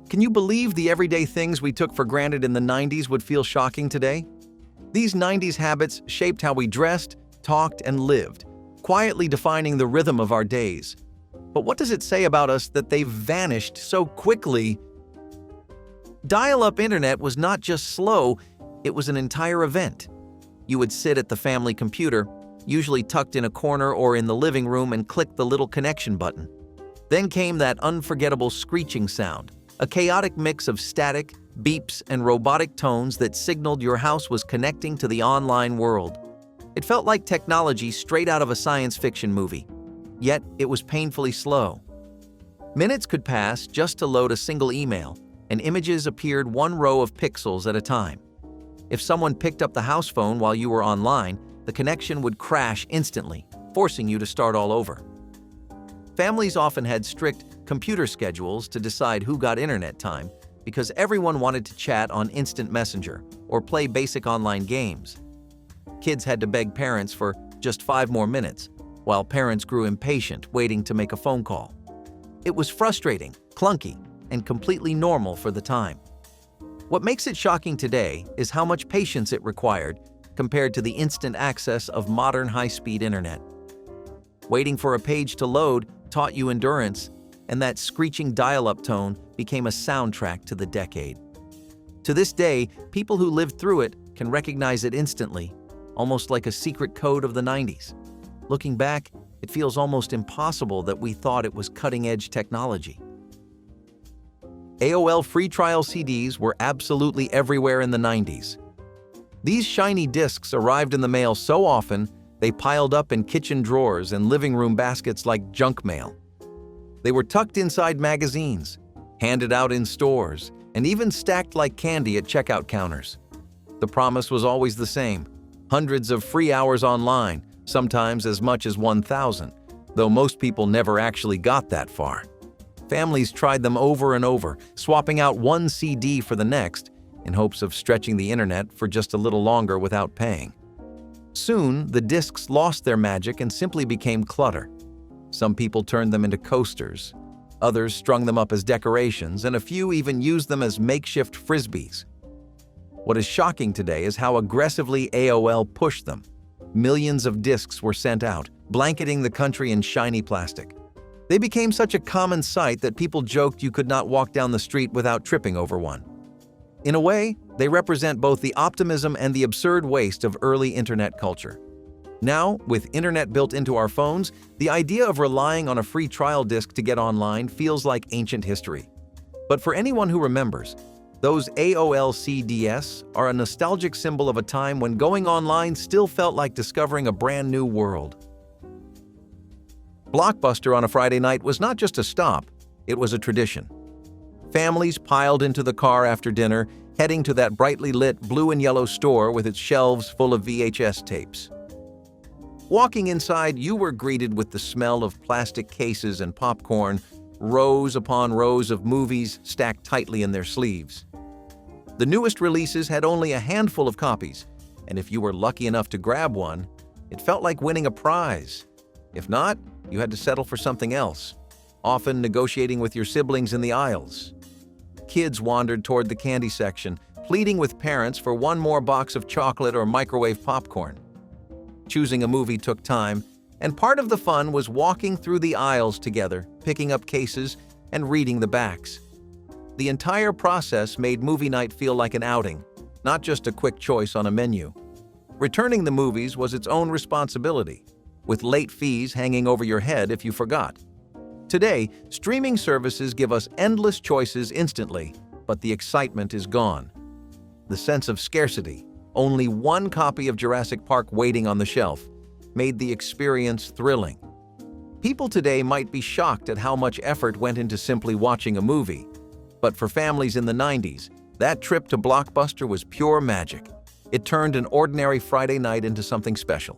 Can you believe the everyday things we took for granted in the 90s would feel shocking today? These 90s habits shaped how we dressed, talked, and lived, quietly defining the rhythm of our days. But what does it say about us that they've vanished so quickly? Dial-up internet was not just slow, it was an entire event. You would sit at the family computer, usually tucked in a corner or in the living room, and click the little connection button. Then came that unforgettable screeching sound, a chaotic mix of static, beeps, and robotic tones that signaled your house was connecting to the online world. It felt like technology straight out of a science fiction movie, yet it was painfully slow. Minutes could pass just to load a single email, and images appeared one row of pixels at a time. If someone picked up the house phone while you were online, the connection would crash instantly, forcing you to start all over. Families often had strict computer schedules to decide who got internet time because everyone wanted to chat on instant messenger or play basic online games. Kids had to beg parents for just 5 more minutes, while parents grew impatient waiting to make a phone call. It was frustrating, clunky, and completely normal for the time. What makes it shocking today is how much patience it required compared to the instant access of modern high-speed internet. Waiting for a page to load taught you endurance, and that screeching dial-up tone became a soundtrack to the decade. To this day, people who lived through it can recognize it instantly, almost like a secret code of the 90s. Looking back, it feels almost impossible that we thought it was cutting-edge technology. AOL free trial CDs were absolutely everywhere in the 90s. These shiny discs arrived in the mail so often, they piled up in kitchen drawers and living room baskets like junk mail. They were tucked inside magazines, handed out in stores, and even stacked like candy at checkout counters. The promise was always the same: hundreds of free hours online, sometimes as much as 1,000, though most people never actually got that far. Families tried them over and over, swapping out one CD for the next, in hopes of stretching the internet for just a little longer without paying. Soon, the discs lost their magic and simply became clutter. Some people turned them into coasters, others strung them up as decorations, and a few even used them as makeshift frisbees. What is shocking today is how aggressively AOL pushed them. Millions of discs were sent out, blanketing the country in shiny plastic. They became such a common sight that people joked you could not walk down the street without tripping over one. In a way, they represent both the optimism and the absurd waste of early internet culture. Now, with internet built into our phones, the idea of relying on a free trial disk to get online feels like ancient history. But for anyone who remembers, those AOL CDs are a nostalgic symbol of a time when going online still felt like discovering a brand new world. Blockbuster on a Friday night was not just a stop, it was a tradition. Families piled into the car after dinner, heading to that brightly lit blue and yellow store with its shelves full of VHS tapes. Walking inside, you were greeted with the smell of plastic cases and popcorn, rows upon rows of movies stacked tightly in their sleeves. The newest releases had only a handful of copies, and if you were lucky enough to grab one, it felt like winning a prize. If not, you had to settle for something else, often negotiating with your siblings in the aisles. Kids wandered toward the candy section, pleading with parents for one more box of chocolate or microwave popcorn. Choosing a movie took time, and part of the fun was walking through the aisles together, picking up cases, and reading the backs. The entire process made movie night feel like an outing, not just a quick choice on a menu. Returning the movies was its own responsibility, with late fees hanging over your head if you forgot. Today, streaming services give us endless choices instantly, but the excitement is gone. The sense of scarcity, only one copy of Jurassic Park waiting on the shelf, made the experience thrilling. People today might be shocked at how much effort went into simply watching a movie, but for families in the 90s, that trip to Blockbuster was pure magic. It turned an ordinary Friday night into something special.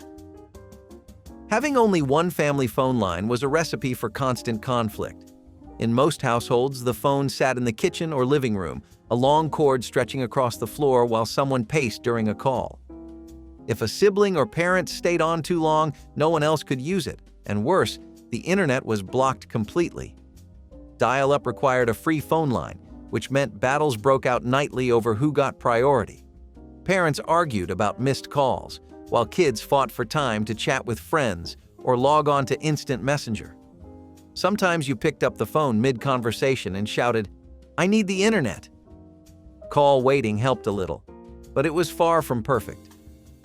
Having only one family phone line was a recipe for constant conflict. In most households, the phone sat in the kitchen or living room, a long cord stretching across the floor while someone paced during a call. If a sibling or parent stayed on too long, no one else could use it, and worse, the internet was blocked completely. Dial-up required a free phone line, which meant battles broke out nightly over who got priority. Parents argued about missed calls, while kids fought for time to chat with friends or log on to instant messenger. Sometimes you picked up the phone mid-conversation and shouted, "I need the internet." Call waiting helped a little, but it was far from perfect.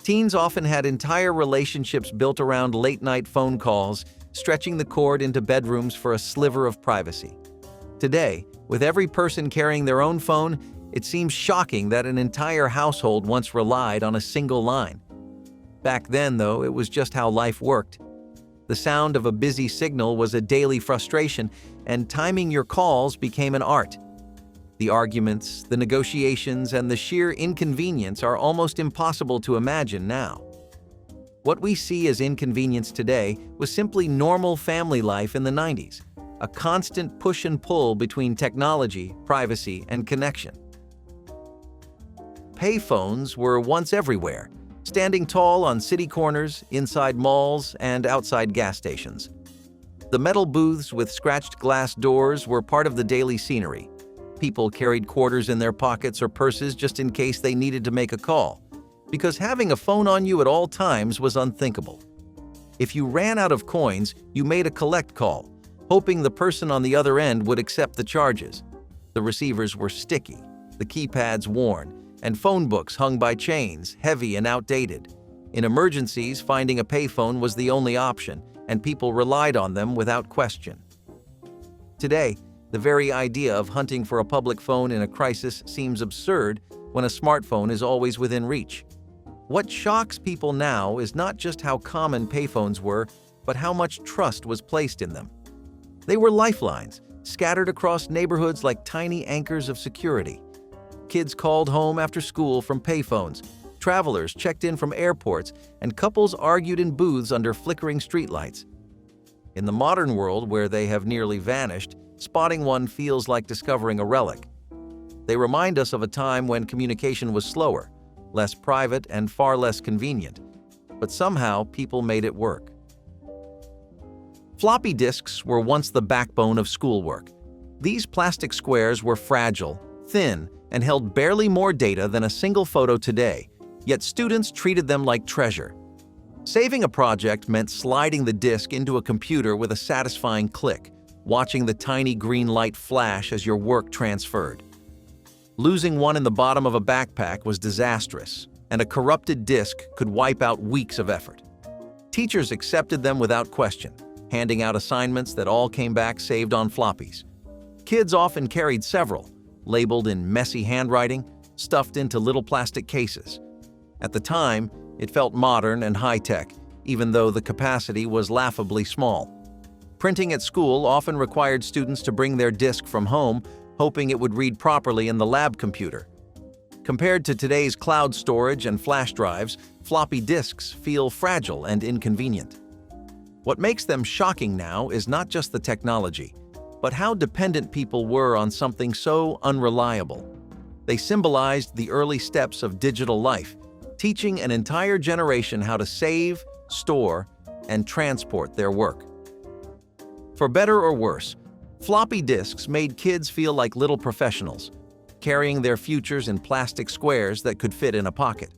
Teens often had entire relationships built around late-night phone calls, stretching the cord into bedrooms for a sliver of privacy. Today, with every person carrying their own phone, it seems shocking that an entire household once relied on a single line. Back then, though, it was just how life worked. The sound of a busy signal was a daily frustration, and timing your calls became an art. The arguments, the negotiations, and the sheer inconvenience are almost impossible to imagine now. What we see as inconvenience today was simply normal family life in the 90s, a constant push and pull between technology, privacy, and connection. Payphones were once everywhere, standing tall on city corners, inside malls, and outside gas stations. The metal booths with scratched glass doors were part of the daily scenery. People carried quarters in their pockets or purses just in case they needed to make a call, because having a phone on you at all times was unthinkable. If you ran out of coins, you made a collect call, hoping the person on the other end would accept the charges. The receivers were sticky, the keypads worn, and phone books hung by chains, heavy and outdated. In emergencies, finding a payphone was the only option, and people relied on them without question. Today, the very idea of hunting for a public phone in a crisis seems absurd when a smartphone is always within reach. What shocks people now is not just how common payphones were, but how much trust was placed in them. They were lifelines, scattered across neighborhoods like tiny anchors of security. Kids called home after school from payphones, travelers checked in from airports, and couples argued in booths under flickering streetlights. In the modern world, where they have nearly vanished, spotting one feels like discovering a relic. They remind us of a time when communication was slower, less private, and far less convenient. But somehow, people made it work. Floppy disks were once the backbone of schoolwork. These plastic squares were fragile, thin, and held barely more data than a single photo today, yet students treated them like treasure. Saving a project meant sliding the disk into a computer with a satisfying click, watching the tiny green light flash as your work transferred. Losing one in the bottom of a backpack was disastrous, and a corrupted disk could wipe out weeks of effort. Teachers accepted them without question, handing out assignments that all came back saved on floppies. Kids often carried several, labeled in messy handwriting, stuffed into little plastic cases. At the time, it felt modern and high-tech, even though the capacity was laughably small. Printing at school often required students to bring their disk from home, hoping it would read properly in the lab computer. Compared to today's cloud storage and flash drives, floppy disks feel fragile and inconvenient. What makes them shocking now is not just the technology, but how dependent people were on something so unreliable. They symbolized the early steps of digital life, teaching an entire generation how to save, store, and transport their work. For better or worse, floppy disks made kids feel like little professionals, carrying their futures in plastic squares that could fit in a pocket.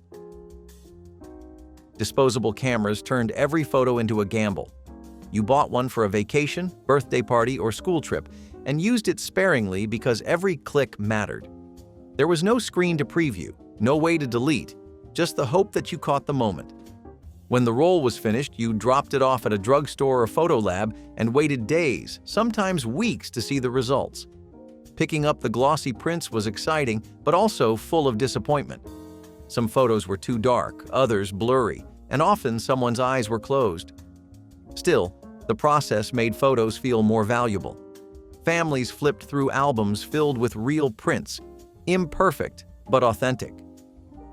Disposable cameras turned every photo into a gamble. You bought one for a vacation, birthday party, or school trip, and used it sparingly because every click mattered. There was no screen to preview, no way to delete, just the hope that you caught the moment. When the roll was finished, you dropped it off at a drugstore or photo lab and waited days, sometimes weeks, to see the results. Picking up the glossy prints was exciting, but also full of disappointment. Some photos were too dark, others blurry, and often someone's eyes were closed. Still, the process made photos feel more valuable. Families flipped through albums filled with real prints, imperfect but authentic.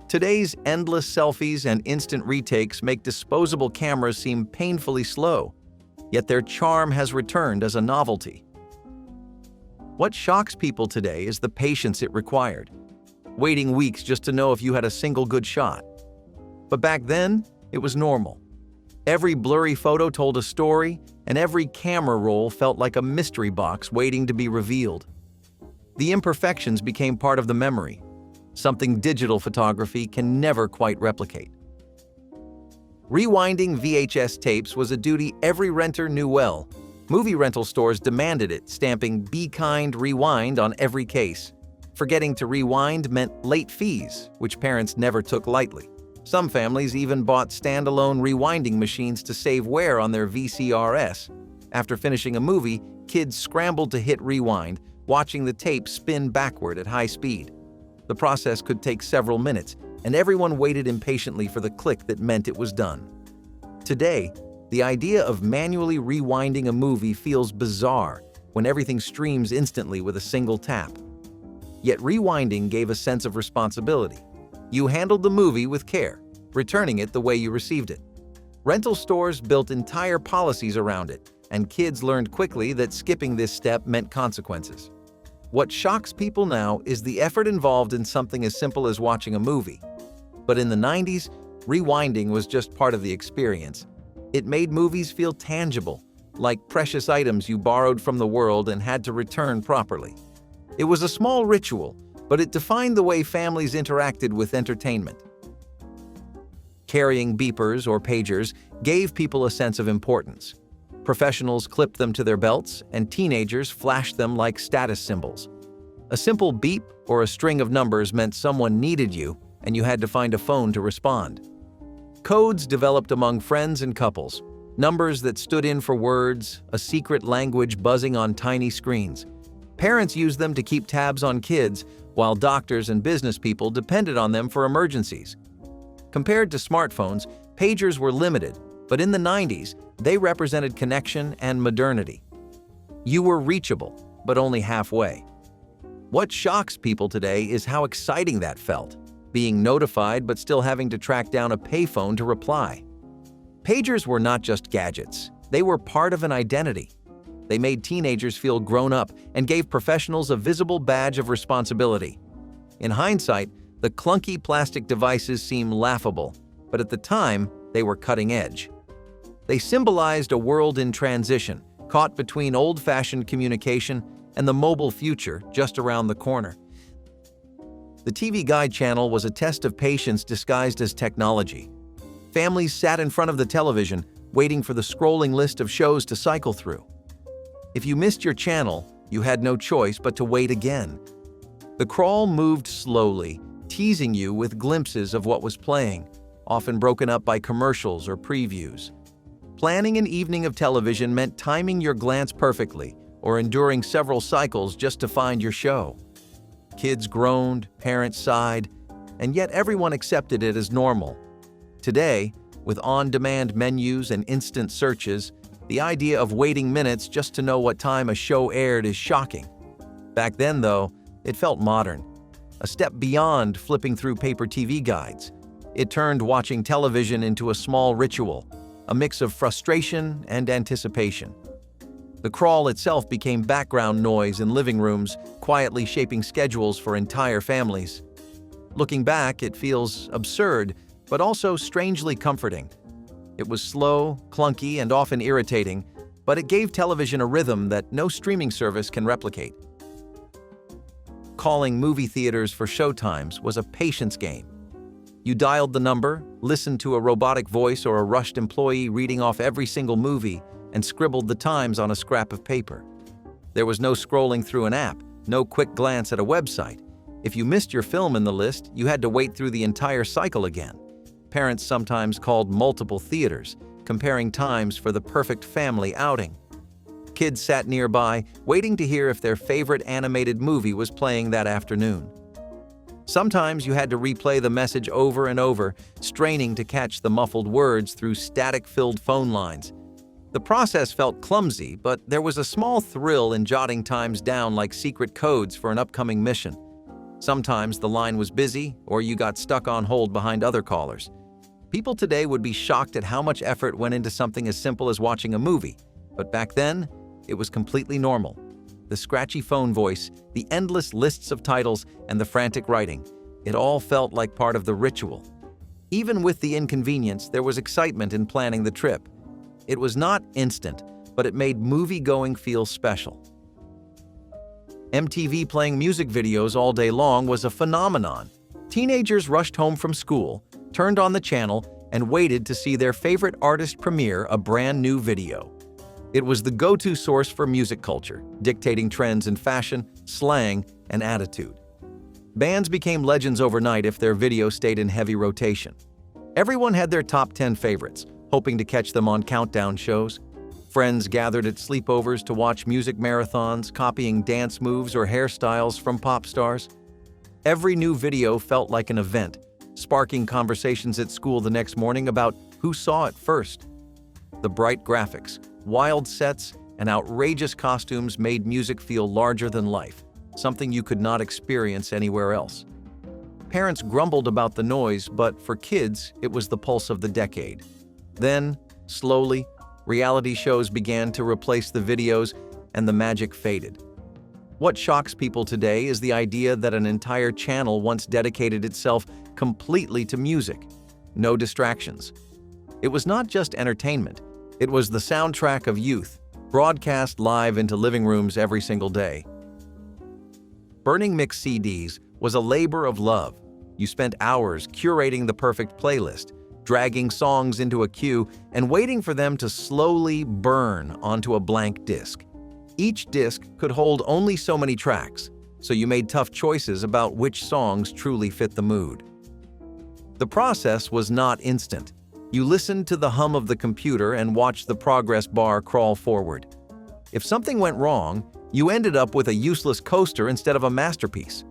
Today's endless selfies and instant retakes make disposable cameras seem painfully slow, yet their charm has returned as a novelty. What shocks people today is the patience it required, waiting weeks just to know if you had a single good shot. But back then, it was normal. Every blurry photo told a story, and every camera roll felt like a mystery box waiting to be revealed. The imperfections became part of the memory, something digital photography can never quite replicate. Rewinding VHS tapes was a duty every renter knew well. Movie rental stores demanded it, stamping "Be kind, rewind" on every case. Forgetting to rewind meant late fees, which parents never took lightly. Some families even bought standalone rewinding machines to save wear on their VCRS. After finishing a movie, kids scrambled to hit rewind, watching the tape spin backward at high speed. The process could take several minutes, and everyone waited impatiently for the click that meant it was done. Today, the idea of manually rewinding a movie feels bizarre when everything streams instantly with a single tap. Yet rewinding gave a sense of responsibility. You handled the movie with care, returning it the way you received it. Rental stores built entire policies around it, and kids learned quickly that skipping this step meant consequences. What shocks people now is the effort involved in something as simple as watching a movie. But in the 90s, rewinding was just part of the experience. It made movies feel tangible, like precious items you borrowed from the world and had to return properly. It was a small ritual, but it defined the way families interacted with entertainment. Carrying beepers or pagers gave people a sense of importance. Professionals clipped them to their belts, and teenagers flashed them like status symbols. A simple beep or a string of numbers meant someone needed you, and you had to find a phone to respond. Codes developed among friends and couples, numbers that stood in for words, a secret language buzzing on tiny screens. Parents used them to keep tabs on kids, while doctors and business people depended on them for emergencies. Compared to smartphones, pagers were limited, but in the 90s, they represented connection and modernity. You were reachable, but only halfway. What shocks people today is how exciting that felt, being notified but still having to track down a payphone to reply. Pagers were not just gadgets, they were part of an identity. They made teenagers feel grown up and gave professionals a visible badge of responsibility. In hindsight, the clunky plastic devices seem laughable, but at the time, they were cutting edge. They symbolized a world in transition, caught between old-fashioned communication and the mobile future just around the corner. The TV Guide channel was a test of patience disguised as technology. Families sat in front of the television, waiting for the scrolling list of shows to cycle through. If you missed your channel, you had no choice but to wait again. The crawl moved slowly, teasing you with glimpses of what was playing, often broken up by commercials or previews. Planning an evening of television meant timing your glance perfectly or enduring several cycles just to find your show. Kids groaned, parents sighed, and yet everyone accepted it as normal. Today, with on-demand menus and instant searches, the idea of waiting minutes just to know what time a show aired is shocking. Back then, though, it felt modern, a step beyond flipping through paper TV guides. It turned watching television into a small ritual, a mix of frustration and anticipation. The crawl itself became background noise in living rooms, quietly shaping schedules for entire families. Looking back, it feels absurd, but also strangely comforting. It was slow, clunky, and often irritating, but it gave television a rhythm that no streaming service can replicate. Calling movie theaters for showtimes was a patience game. You dialed the number, listened to a robotic voice or a rushed employee reading off every single movie, and scribbled the times on a scrap of paper. There was no scrolling through an app, no quick glance at a website. If you missed your film in the list, you had to wait through the entire cycle again. Parents sometimes called multiple theaters, comparing times for the perfect family outing. Kids sat nearby, waiting to hear if their favorite animated movie was playing that afternoon. Sometimes you had to replay the message over and over, straining to catch the muffled words through static-filled phone lines. The process felt clumsy, but there was a small thrill in jotting times down like secret codes for an upcoming mission. Sometimes the line was busy, or you got stuck on hold behind other callers. People today would be shocked at how much effort went into something as simple as watching a movie, but back then, it was completely normal. The scratchy phone voice, the endless lists of titles, and the frantic writing, it all felt like part of the ritual. Even with the inconvenience, there was excitement in planning the trip. It was not instant, but it made movie-going feel special. MTV playing music videos all day long was a phenomenon. Teenagers rushed home from school, turned on the channel, and waited to see their favorite artist premiere a brand new video. It was the go-to source for music culture, dictating trends in fashion, slang, and attitude. Bands became legends overnight if their video stayed in heavy rotation. Everyone had their top 10 favorites, hoping to catch them on countdown shows. Friends gathered at sleepovers to watch music marathons, copying dance moves or hairstyles from pop stars. Every new video felt like an event, sparking conversations at school the next morning about who saw it first. The bright graphics, wild sets, and outrageous costumes made music feel larger than life, something you could not experience anywhere else. Parents grumbled about the noise, but for kids, it was the pulse of the decade. Then, slowly, reality shows began to replace the videos and the magic faded. What shocks people today is the idea that an entire channel once dedicated itself completely to music. No distractions. It was not just entertainment, it was the soundtrack of youth, broadcast live into living rooms every single day. Burning mixed CDs was a labor of love. You spent hours curating the perfect playlist, dragging songs into a queue, and waiting for them to slowly burn onto a blank disc. Each disc could hold only so many tracks, so you made tough choices about which songs truly fit the mood. The process was not instant. You listened to the hum of the computer and watched the progress bar crawl forward. If something went wrong, you ended up with a useless coaster instead of a masterpiece.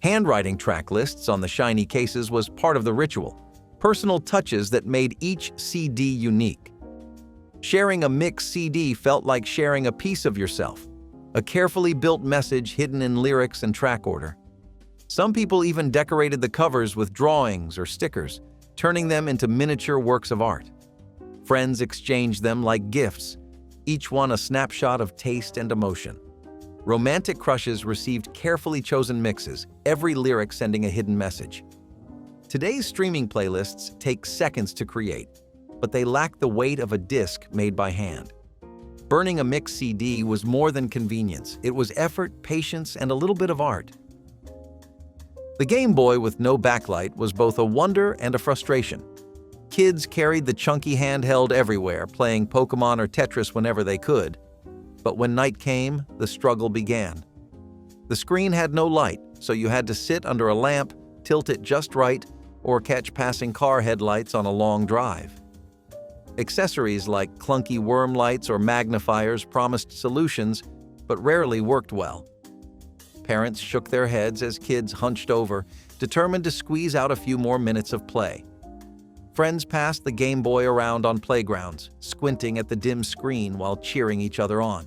Handwriting track lists on the shiny cases was part of the ritual, personal touches that made each CD unique. Sharing a mixed CD felt like sharing a piece of yourself, a carefully built message hidden in lyrics and track order. Some people even decorated the covers with drawings or stickers, turning them into miniature works of art. Friends exchanged them like gifts, each one a snapshot of taste and emotion. Romantic crushes received carefully chosen mixes, every lyric sending a hidden message. Today's streaming playlists take seconds to create, but they lack the weight of a disc made by hand. Burning a mixed CD was more than convenience. It was effort, patience, and a little bit of art. The Game Boy with no backlight was both a wonder and a frustration. Kids carried the chunky handheld everywhere, playing Pokemon or Tetris whenever they could. But when night came, the struggle began. The screen had no light, so you had to sit under a lamp, tilt it just right, or catch passing car headlights on a long drive. Accessories like clunky worm lights or magnifiers promised solutions, but rarely worked well. Parents shook their heads as kids hunched over, determined to squeeze out a few more minutes of play. Friends passed the Game Boy around on playgrounds, squinting at the dim screen while cheering each other on.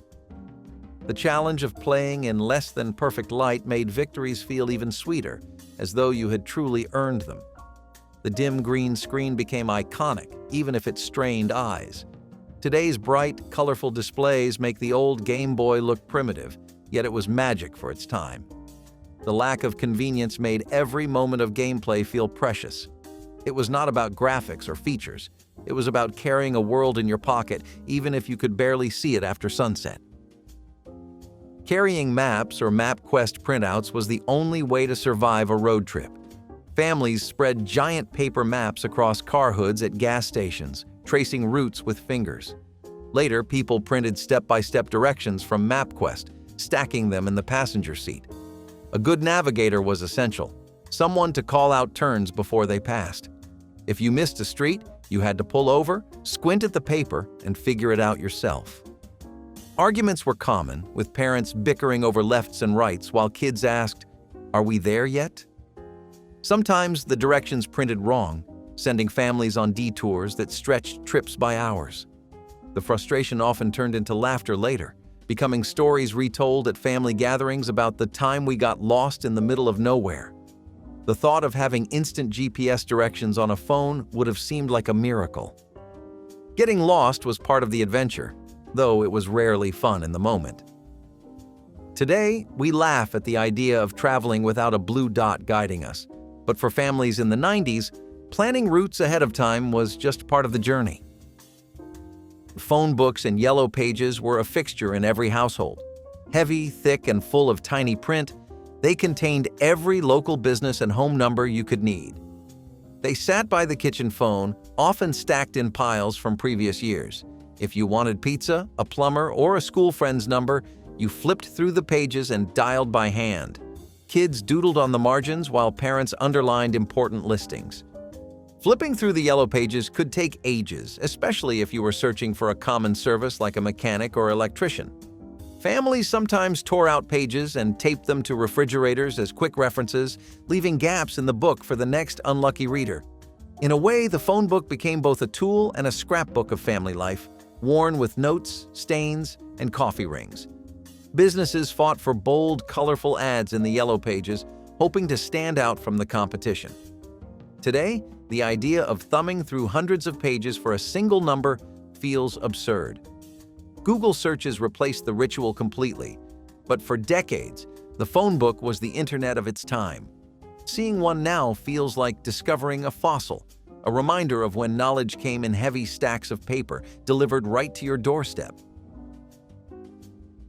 The challenge of playing in less than perfect light made victories feel even sweeter, as though you had truly earned them. The dim green screen became iconic, even if it strained eyes. Today's bright, colorful displays make the old Game Boy look primitive, yet it was magic for its time. The lack of convenience made every moment of gameplay feel precious. It was not about graphics or features. It was about carrying a world in your pocket, even if you could barely see it after sunset. Carrying maps or MapQuest printouts was the only way to survive a road trip. Families spread giant paper maps across car hoods at gas stations, tracing routes with fingers. Later, people printed step-by-step directions from MapQuest, stacking them in the passenger seat. A good navigator was essential, someone to call out turns before they passed. If you missed a street, you had to pull over, squint at the paper, and figure it out yourself. Arguments were common, with parents bickering over lefts and rights while kids asked, "Are we there yet?" Sometimes the directions printed wrong, sending families on detours that stretched trips by hours. The frustration often turned into laughter later, becoming stories retold at family gatherings about the time we got lost in the middle of nowhere. The thought of having instant GPS directions on a phone would have seemed like a miracle. Getting lost was part of the adventure, though it was rarely fun in the moment. Today, we laugh at the idea of traveling without a blue dot guiding us, but for families in the 90s, planning routes ahead of time was just part of the journey. Phone books and yellow pages were a fixture in every household. Heavy, thick, and full of tiny print, they contained every local business and home number you could need. They sat by the kitchen phone, often stacked in piles from previous years. If you wanted pizza, a plumber, or a school friend's number, you flipped through the pages and dialed by hand. Kids doodled on the margins while parents underlined important listings. Flipping through the yellow pages could take ages, especially if you were searching for a common service like a mechanic or electrician. Families sometimes tore out pages and taped them to refrigerators as quick references, leaving gaps in the book for the next unlucky reader. In a way, the phone book became both a tool and a scrapbook of family life, worn with notes, stains, and coffee rings. Businesses fought for bold, colorful ads in the yellow pages, hoping to stand out from the competition. Today, the idea of thumbing through hundreds of pages for a single number feels absurd. Google searches replaced the ritual completely, but for decades, the phone book was the internet of its time. Seeing one now feels like discovering a fossil, a reminder of when knowledge came in heavy stacks of paper delivered right to your doorstep.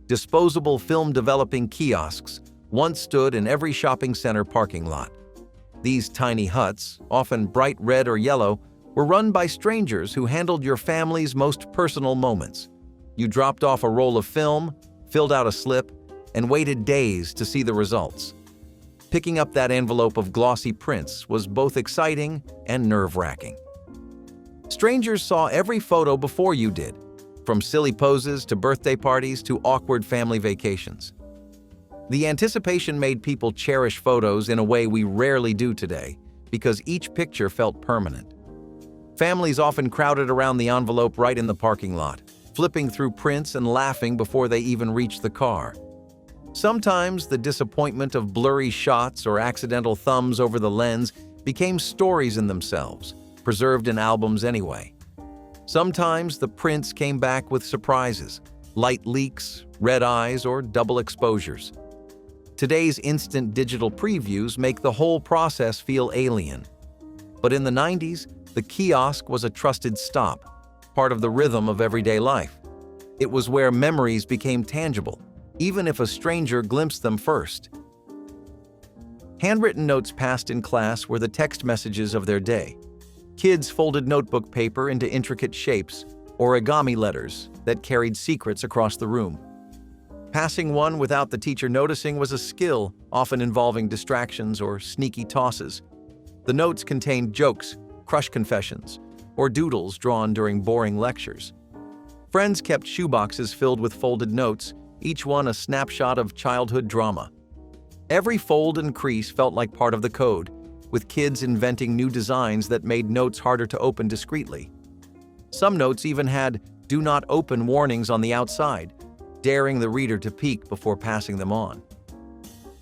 Disposable film-developing kiosks once stood in every shopping center parking lot. These tiny huts, often bright red or yellow, were run by strangers who handled your family's most personal moments. You dropped off a roll of film, filled out a slip, and waited days to see the results. Picking up that envelope of glossy prints was both exciting and nerve-wracking. Strangers saw every photo before you did, from silly poses to birthday parties to awkward family vacations. The anticipation made people cherish photos in a way we rarely do today, because each picture felt permanent. Families often crowded around the envelope right in the parking lot, flipping through prints and laughing before they even reached the car. Sometimes the disappointment of blurry shots or accidental thumbs over the lens became stories in themselves, preserved in albums anyway. Sometimes the prints came back with surprises, light leaks, red eyes, or double exposures. Today's instant digital previews make the whole process feel alien. But in the 90s, the kiosk was a trusted stop, part of the rhythm of everyday life. It was where memories became tangible, even if a stranger glimpsed them first. Handwritten notes passed in class were the text messages of their day. Kids folded notebook paper into intricate shapes, origami letters that carried secrets across the room. Passing one without the teacher noticing was a skill, often involving distractions or sneaky tosses. The notes contained jokes, crush confessions, or doodles drawn during boring lectures. Friends kept shoeboxes filled with folded notes, each one a snapshot of childhood drama. Every fold and crease felt like part of the code, with kids inventing new designs that made notes harder to open discreetly. Some notes even had "Do not open" warnings on the outside, daring the reader to peek before passing them on.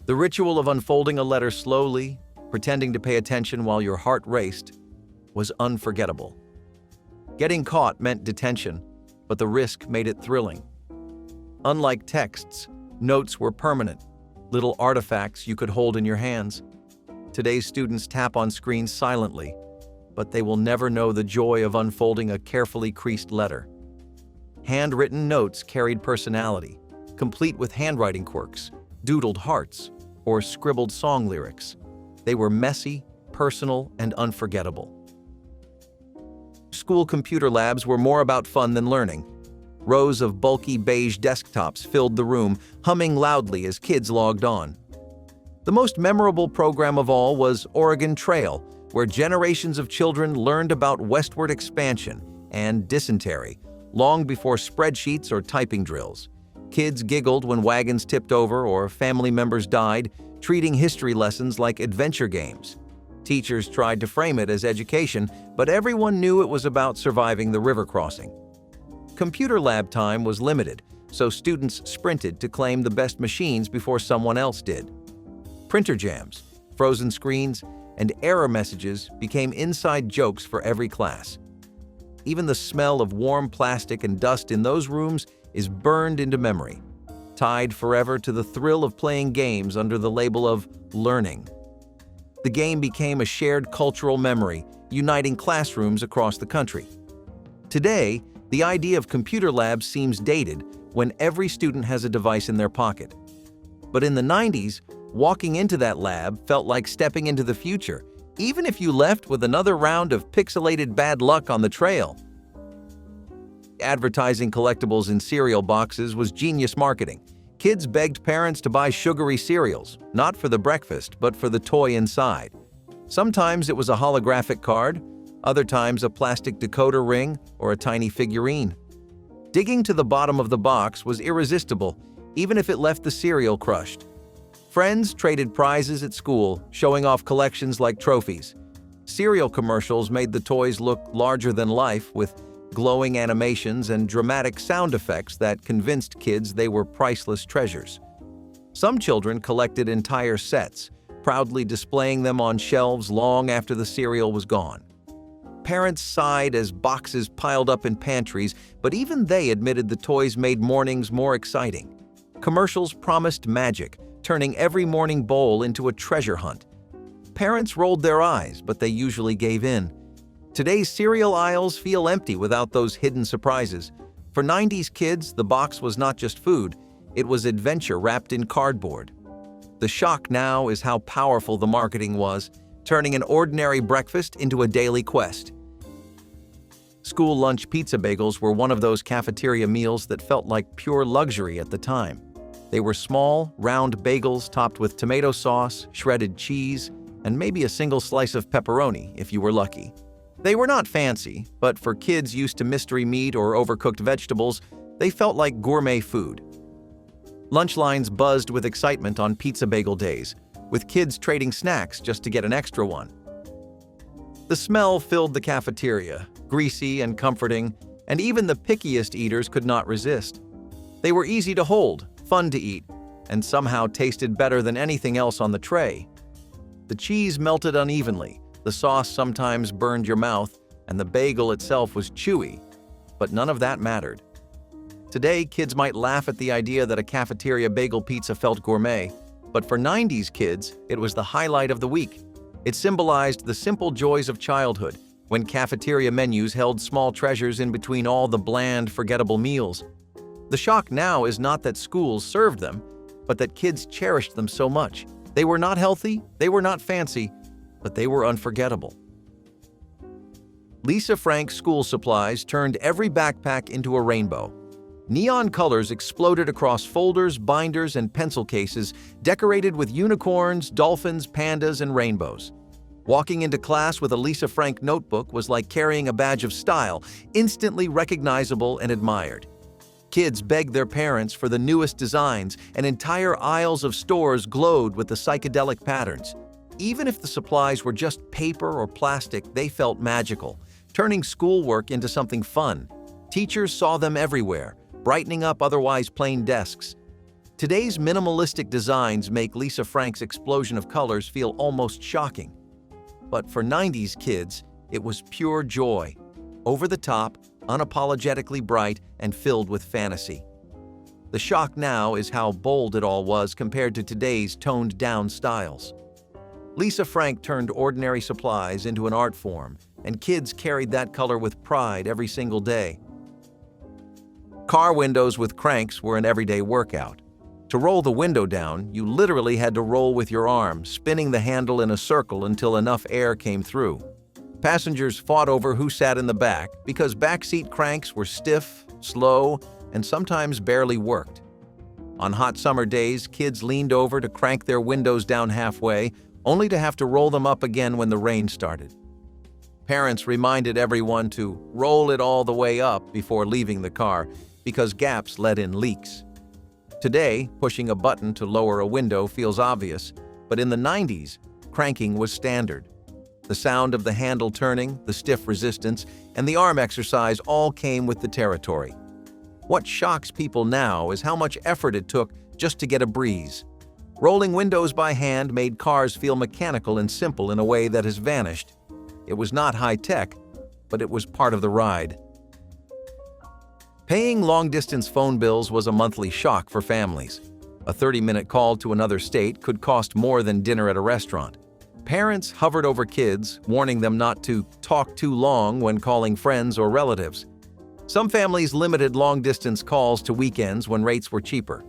The ritual of unfolding a letter slowly, pretending to pay attention while your heart raced, was unforgettable. Getting caught meant detention, but the risk made it thrilling. Unlike texts, notes were permanent, little artifacts you could hold in your hands. Today's students tap on screens silently, but they will never know the joy of unfolding a carefully creased letter. Handwritten notes carried personality, complete with handwriting quirks, doodled hearts, or scribbled song lyrics. They were messy, personal, and unforgettable. School computer labs were more about fun than learning. Rows of bulky beige desktops filled the room, humming loudly as kids logged on. The most memorable program of all was Oregon Trail, where generations of children learned about westward expansion and dysentery, long before spreadsheets or typing drills. Kids giggled when wagons tipped over or family members died, treating history lessons like adventure games. Teachers tried to frame it as education, but everyone knew it was about surviving the river crossing. Computer lab time was limited, so students sprinted to claim the best machines before someone else did. Printer jams, frozen screens, and error messages became inside jokes for every class. Even the smell of warm plastic and dust in those rooms is burned into memory, tied forever to the thrill of playing games under the label of learning. The game became a shared cultural memory, uniting classrooms across the country. Today, the idea of computer labs seems dated, when every student has a device in their pocket. But in the 90s, walking into that lab felt like stepping into the future, even if you left with another round of pixelated bad luck on the trail. Advertising collectibles in cereal boxes was genius marketing. Kids begged parents to buy sugary cereals, not for the breakfast, but for the toy inside. Sometimes it was a holographic card, other times a plastic decoder ring or a tiny figurine. Digging to the bottom of the box was irresistible, even if it left the cereal crushed. Friends traded prizes at school, showing off collections like trophies. Cereal commercials made the toys look larger than life, with glowing animations and dramatic sound effects that convinced kids they were priceless treasures. Some children collected entire sets, proudly displaying them on shelves long after the cereal was gone. Parents sighed as boxes piled up in pantries, but even they admitted the toys made mornings more exciting. Commercials promised magic, turning every morning bowl into a treasure hunt. Parents rolled their eyes, but they usually gave in. Today's cereal aisles feel empty without those hidden surprises. For 90s kids, the box was not just food, it was adventure wrapped in cardboard. The shock now is how powerful the marketing was, turning an ordinary breakfast into a daily quest. School lunch pizza bagels were one of those cafeteria meals that felt like pure luxury at the time. They were small, round bagels topped with tomato sauce, shredded cheese, and maybe a single slice of pepperoni if you were lucky. They were not fancy, but for kids used to mystery meat or overcooked vegetables, they felt like gourmet food. Lunch lines buzzed with excitement on pizza bagel days, with kids trading snacks just to get an extra one. The smell filled the cafeteria, greasy and comforting, and even the pickiest eaters could not resist. They were easy to hold, fun to eat, and somehow tasted better than anything else on the tray. The cheese melted unevenly, the sauce sometimes burned your mouth, and the bagel itself was chewy, but none of that mattered. Today, kids might laugh at the idea that a cafeteria bagel pizza felt gourmet, but for 90s kids, it was the highlight of the week. It symbolized the simple joys of childhood, when cafeteria menus held small treasures in between all the bland, forgettable meals. The shock now is not that schools served them, but that kids cherished them so much. They were not healthy, they were not fancy, but they were unforgettable. Lisa Frank's school supplies turned every backpack into a rainbow. Neon colors exploded across folders, binders, and pencil cases decorated with unicorns, dolphins, pandas, and rainbows. Walking into class with a Lisa Frank notebook was like carrying a badge of style, instantly recognizable and admired. Kids begged their parents for the newest designs, and entire aisles of stores glowed with the psychedelic patterns. Even if the supplies were just paper or plastic, they felt magical, turning schoolwork into something fun. Teachers saw them everywhere, brightening up otherwise plain desks. Today's minimalistic designs make Lisa Frank's explosion of colors feel almost shocking. But for 90s kids, it was pure joy, over the top, unapologetically bright, and filled with fantasy. The shock now is how bold it all was compared to today's toned-down styles. Lisa Frank turned ordinary supplies into an art form, and kids carried that color with pride every single day. Car windows with cranks were an everyday workout. To roll the window down, you literally had to roll with your arm, spinning the handle in a circle until enough air came through. Passengers fought over who sat in the back because backseat cranks were stiff, slow, and sometimes barely worked. On hot summer days, kids leaned over to crank their windows down halfway, only to have to roll them up again when the rain started. Parents reminded everyone to roll it all the way up before leaving the car, because gaps let in leaks. Today, pushing a button to lower a window feels obvious, but in the 90s, cranking was standard. The sound of the handle turning, the stiff resistance, and the arm exercise all came with the territory. What shocks people now is how much effort it took just to get a breeze. Rolling windows by hand made cars feel mechanical and simple in a way that has vanished. It was not high-tech, but it was part of the ride. Paying long-distance phone bills was a monthly shock for families. A 30-minute call to another state could cost more than dinner at a restaurant. Parents hovered over kids, warning them not to talk too long when calling friends or relatives. Some families limited long-distance calls to weekends when rates were cheaper.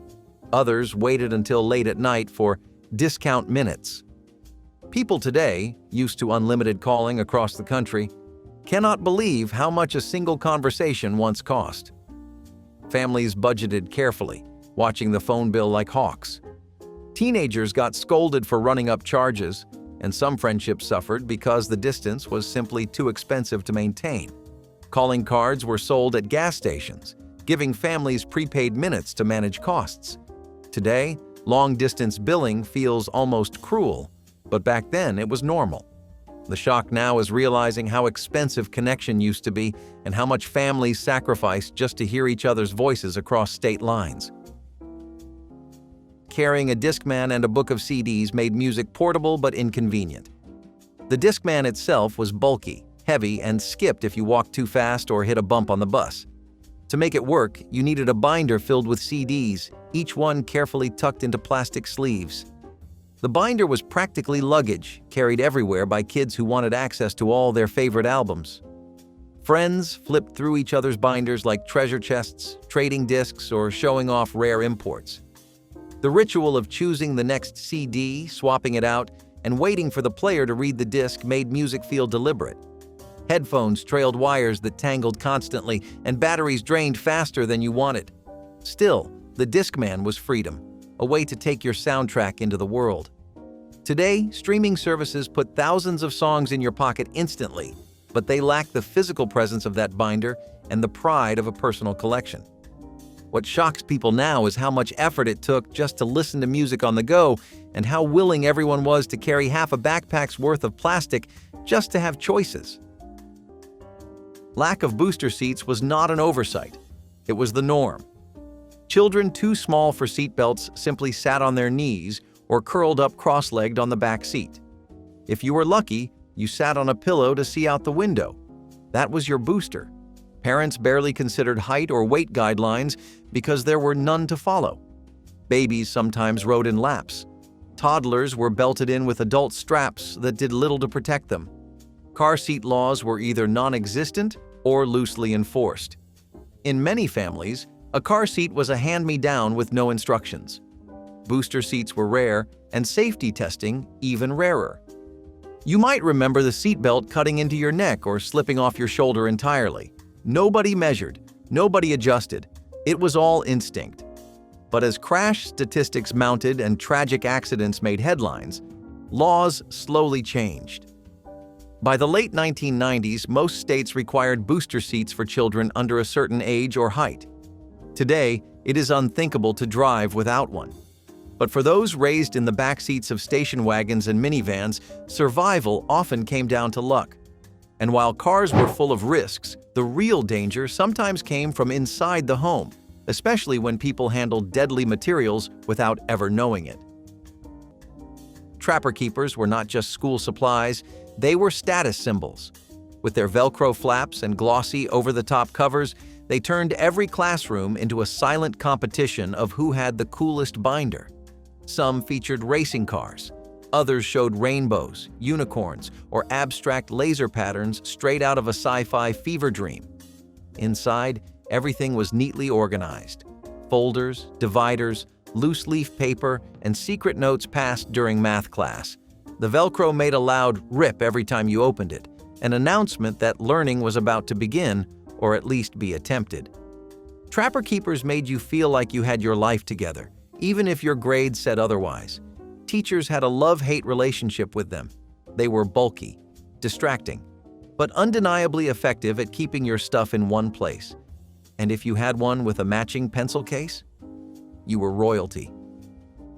Others waited until late at night for discount minutes. People today, used to unlimited calling across the country, cannot believe how much a single conversation once cost. Families budgeted carefully, watching the phone bill like hawks. Teenagers got scolded for running up charges, and some friendships suffered because the distance was simply too expensive to maintain. Calling cards were sold at gas stations, giving families prepaid minutes to manage costs. Today, long-distance billing feels almost cruel, but back then it was normal. The shock now is realizing how expensive connection used to be and how much families sacrificed just to hear each other's voices across state lines. Carrying a Discman and a book of CDs made music portable but inconvenient. The Discman itself was bulky, heavy, and skipped if you walked too fast or hit a bump on the bus. To make it work, you needed a binder filled with CDs, each one carefully tucked into plastic sleeves. The binder was practically luggage, carried everywhere by kids who wanted access to all their favorite albums. Friends flipped through each other's binders like treasure chests, trading discs, or showing off rare imports. The ritual of choosing the next CD, swapping it out, and waiting for the player to read the disc made music feel deliberate. Headphones trailed wires that tangled constantly, and batteries drained faster than you wanted. Still, the Discman was freedom, a way to take your soundtrack into the world. Today, streaming services put thousands of songs in your pocket instantly, but they lack the physical presence of that binder and the pride of a personal collection. What shocks people now is how much effort it took just to listen to music on the go and how willing everyone was to carry half a backpack's worth of plastic just to have choices. Lack of booster seats was not an oversight. It was the norm. Children too small for seatbelts simply sat on their knees or curled up cross-legged on the back seat. If you were lucky, you sat on a pillow to see out the window. That was your booster. Parents barely considered height or weight guidelines because there were none to follow. Babies sometimes rode in laps. Toddlers were belted in with adult straps that did little to protect them. Car seat laws were either non-existent or loosely enforced. In many families, a car seat was a hand-me-down with no instructions. Booster seats were rare, and safety testing even rarer. You might remember the seatbelt cutting into your neck or slipping off your shoulder entirely. Nobody measured, nobody adjusted. It was all instinct. But as crash statistics mounted and tragic accidents made headlines, laws slowly changed. By the late 1990s, most states required booster seats for children under a certain age or height. Today, it is unthinkable to drive without one. But for those raised in the back seats of station wagons and minivans, survival often came down to luck. And while cars were full of risks, the real danger sometimes came from inside the home, especially when people handled deadly materials without ever knowing it. Trapper keepers were not just school supplies, they were status symbols. With their Velcro flaps and glossy over-the-top covers, they turned every classroom into a silent competition of who had the coolest binder. Some featured racing cars. Others showed rainbows, unicorns, or abstract laser patterns straight out of a sci-fi fever dream. Inside, everything was neatly organized. Folders, dividers, loose-leaf paper, and secret notes passed during math class. The Velcro made a loud rip every time you opened it, an announcement that learning was about to begin, or at least be attempted. Trapper keepers made you feel like you had your life together, even if your grades said otherwise. Teachers had a love-hate relationship with them. They were bulky, distracting, but undeniably effective at keeping your stuff in one place. And if you had one with a matching pencil case, you were royalty.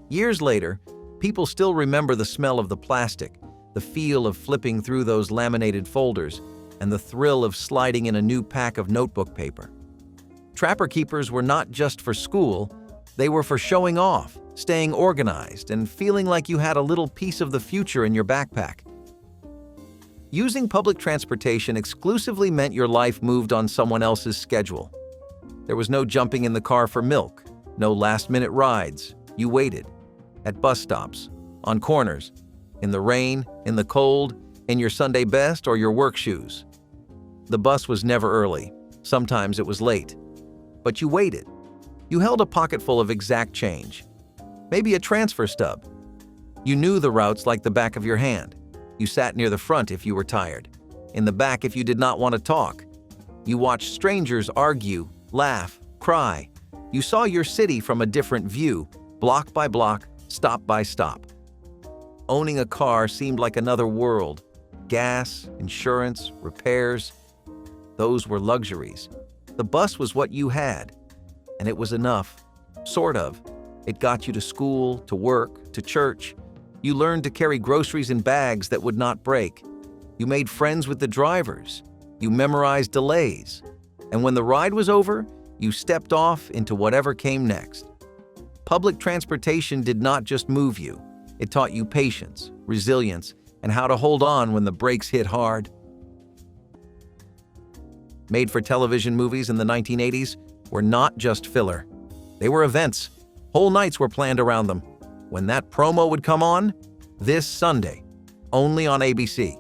Years later, people still remember the smell of the plastic, the feel of flipping through those laminated folders, and the thrill of sliding in a new pack of notebook paper. Trapper keepers were not just for school, they were for showing off, staying organized, and feeling like you had a little piece of the future in your backpack. Using public transportation exclusively meant your life moved on someone else's schedule. There was no jumping in the car for milk, no last-minute rides. You waited. At bus stops, on corners, in the rain, in the cold, in your Sunday best or your work shoes. The bus was never early, Sometimes it was late. But you waited. You held a pocket full of exact change. Maybe a transfer stub. You knew the routes like the back of your hand. You sat near the front if you were tired. In the back if you did not want to talk. You watched strangers argue, laugh, cry. You saw your city from a different view, block by block, stop by stop. Owning a car seemed like another world. Gas, insurance, repairs. Those were luxuries. The bus was what you had. And it was enough. Sort of. It got you to school, to work, to church. You learned to carry groceries in bags that would not break. You made friends with the drivers. You memorized delays. And when the ride was over, you stepped off into whatever came next. Public transportation did not just move you. It taught you patience, resilience, and how to hold on when the brakes hit hard. Made-for-television movies in the 1980s were not just filler. They were events. Whole nights were planned around them. When that promo would come on, this Sunday, only on ABC,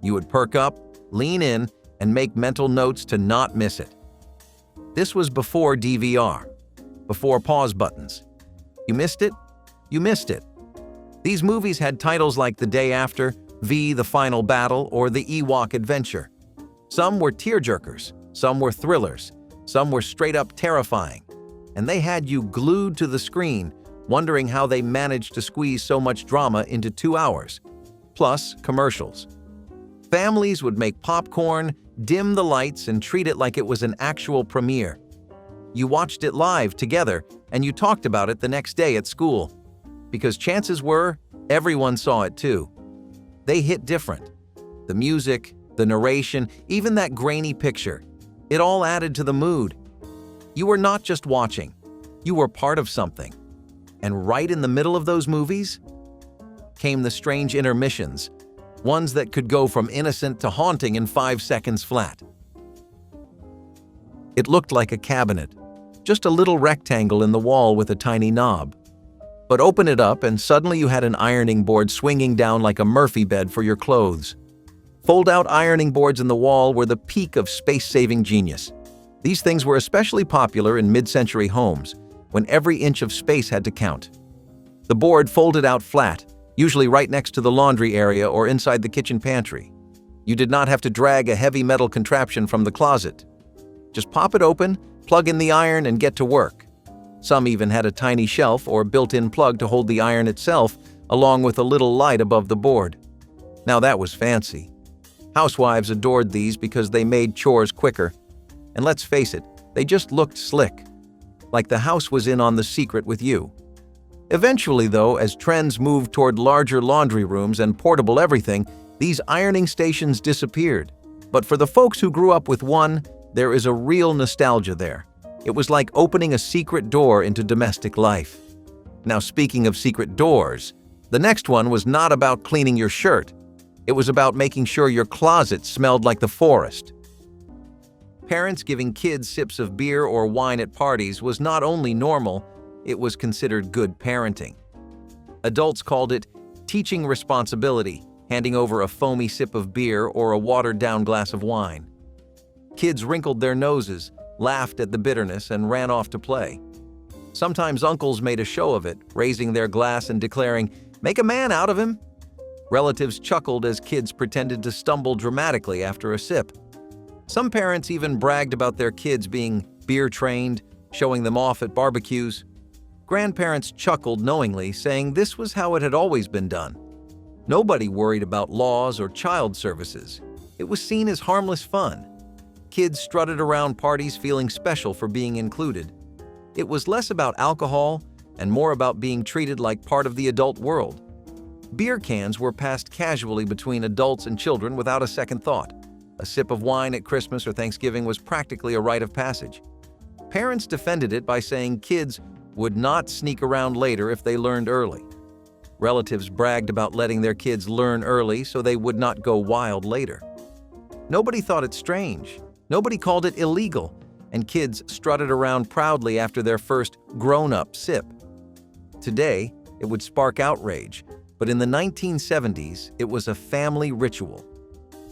you would perk up, lean in, and make mental notes to not miss it. This was before DVR, before pause buttons. You missed it? You missed it. These movies had titles like The Day After, V, The Final Battle, or The Ewok Adventure. Some were tearjerkers, some were thrillers, some were straight-up terrifying. And they had you glued to the screen, wondering how they managed to squeeze so much drama into 2 hours. Plus, commercials. Families would make popcorn, dim the lights, and treat it like it was an actual premiere. You watched it live together, and you talked about it the next day at school. Because chances were, everyone saw it too. They hit different. The music, the narration, even that grainy picture. It all added to the mood. You were not just watching. You were part of something. And right in the middle of those movies came the strange intermissions, ones that could go from innocent to haunting in 5 seconds flat. It looked like a cabinet, just a little rectangle in the wall with a tiny knob. But open it up and suddenly you had an ironing board swinging down like a Murphy bed for your clothes. Fold-out ironing boards in the wall were the peak of space-saving genius. These things were especially popular in mid-century homes, when every inch of space had to count. The board folded out flat, usually right next to the laundry area or inside the kitchen pantry. You did not have to drag a heavy metal contraption from the closet. Just pop it open, plug in the iron, and get to work. Some even had a tiny shelf or built-in plug to hold the iron itself, along with a little light above the board. Now that was fancy. Housewives adored these because they made chores quicker. And let's face it, they just looked slick. Like the house was in on the secret with you. Eventually, though, as trends moved toward larger laundry rooms and portable everything, these ironing stations disappeared. But for the folks who grew up with one, there is a real nostalgia there. It was like opening a secret door into domestic life. Now, speaking of secret doors, the next one was not about cleaning your shirt. It was about making sure your closet smelled like the forest. Parents giving kids sips of beer or wine at parties was not only normal, it was considered good parenting. Adults called it teaching responsibility, handing over a foamy sip of beer or a watered-down glass of wine. Kids wrinkled their noses, laughed at the bitterness, and ran off to play. Sometimes uncles made a show of it, raising their glass and declaring, "Make a man out of him." Relatives chuckled as kids pretended to stumble dramatically after a sip. Some parents even bragged about their kids being beer-trained, showing them off at barbecues. Grandparents chuckled knowingly, saying this was how it had always been done. Nobody worried about laws or child services. It was seen as harmless fun. Kids strutted around parties feeling special for being included. It was less about alcohol and more about being treated like part of the adult world. Beer cans were passed casually between adults and children without a second thought. A sip of wine at Christmas or Thanksgiving was practically a rite of passage. Parents defended it by saying kids would not sneak around later if they learned early. Relatives bragged about letting their kids learn early so they would not go wild later. Nobody thought it strange. Nobody called it illegal, and kids strutted around proudly after their first grown-up sip. Today, it would spark outrage, but in the 1970s, it was a family ritual.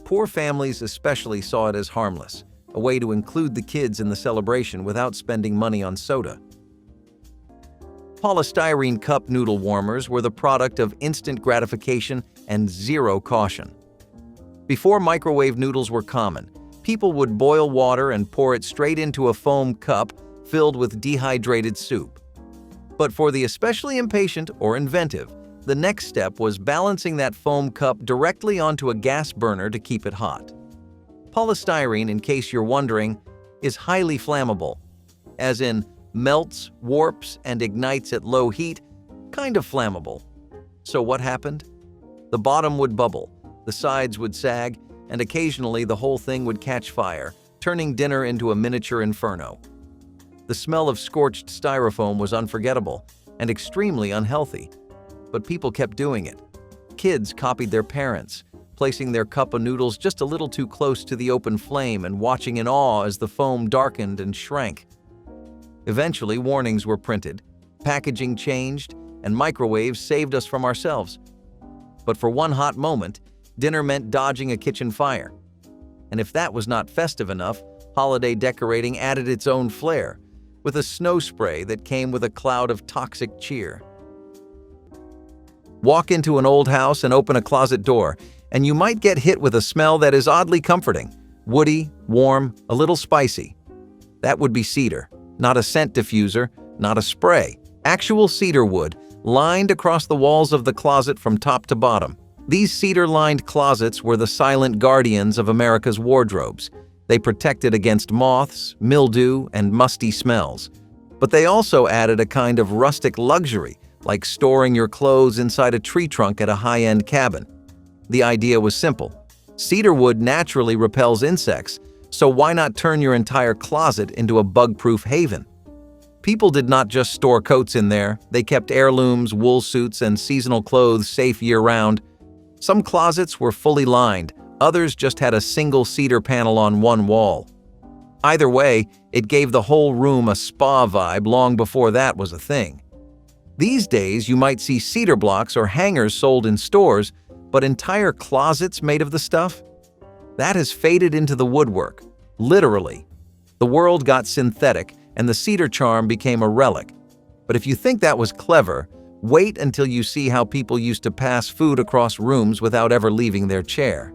Poor families especially saw it as harmless. a way to include the kids in the celebration without spending money on soda. Polystyrene cup noodle warmers were the product of instant gratification and zero caution. Before microwave noodles were common, people would boil water and pour it straight into a foam cup filled with dehydrated soup. But for the especially impatient or inventive, the next step was balancing that foam cup directly onto a gas burner to keep it hot. Polystyrene, in case you're wondering, is highly flammable, as in melts, warps, and ignites at low heat, kind of flammable. So what happened? The bottom would bubble, the sides would sag, and occasionally the whole thing would catch fire, turning dinner into a miniature inferno. The smell of scorched styrofoam was unforgettable and extremely unhealthy, but people kept doing it. Kids copied their parents, placing their cup of noodles just a little too close to the open flame and watching in awe as the foam darkened and shrank. Eventually, warnings were printed, packaging changed, and microwaves saved us from ourselves. But for one hot moment, dinner meant dodging a kitchen fire. And if that was not festive enough, holiday decorating added its own flair, with a snow spray that came with a cloud of toxic cheer. Walk into an old house and open a closet door, and you might get hit with a smell that is oddly comforting, woody, warm, a little spicy. That would be cedar, not a scent diffuser, not a spray. Actual cedar wood, lined across the walls of the closet from top to bottom. These cedar-lined closets were the silent guardians of America's wardrobes. They protected against moths, mildew, and musty smells. But they also added a kind of rustic luxury, like storing your clothes inside a tree trunk at a high-end cabin. The idea was simple. Cedar wood naturally repels insects, so why not turn your entire closet into a bug-proof haven? People did not just store coats in there, they kept heirlooms, wool suits, and seasonal clothes safe year-round. Some closets were fully lined, others just had a single cedar panel on one wall. Either way, it gave the whole room a spa vibe long before that was a thing. These days, you might see cedar blocks or hangers sold in stores, but entire closets made of the stuff? That has faded into the woodwork, literally. The world got synthetic, and the cedar charm became a relic. But if you think that was clever, wait until you see how people used to pass food across rooms without ever leaving their chair.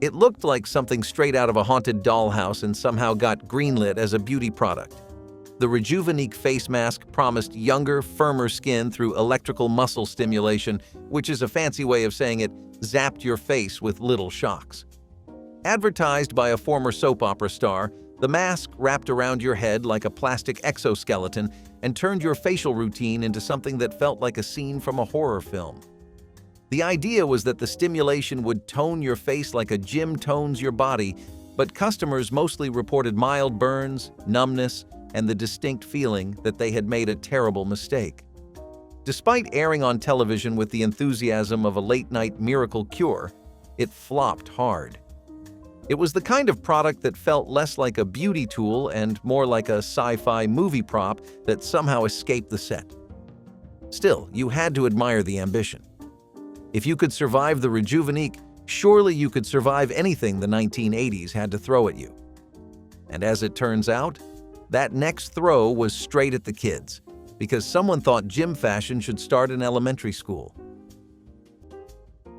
It looked like something straight out of a haunted dollhouse and somehow got greenlit as a beauty product. The Rejuvenique face mask promised younger, firmer skin through electrical muscle stimulation, which is a fancy way of saying it zapped your face with little shocks. Advertised by a former soap opera star, the mask wrapped around your head like a plastic exoskeleton and turned your facial routine into something that felt like a scene from a horror film. The idea was that the stimulation would tone your face like a gym tones your body, but customers mostly reported mild burns, numbness, and the distinct feeling that they had made a terrible mistake. Despite airing on television with the enthusiasm of a late-night miracle cure, it flopped hard. It was the kind of product that felt less like a beauty tool and more like a sci-fi movie prop that somehow escaped the set. Still, you had to admire the ambition. If you could survive the Rejuvenique, surely you could survive anything the 1980s had to throw at you. And as it turns out, that next throw was straight at the kids, because someone thought gym fashion should start in elementary school.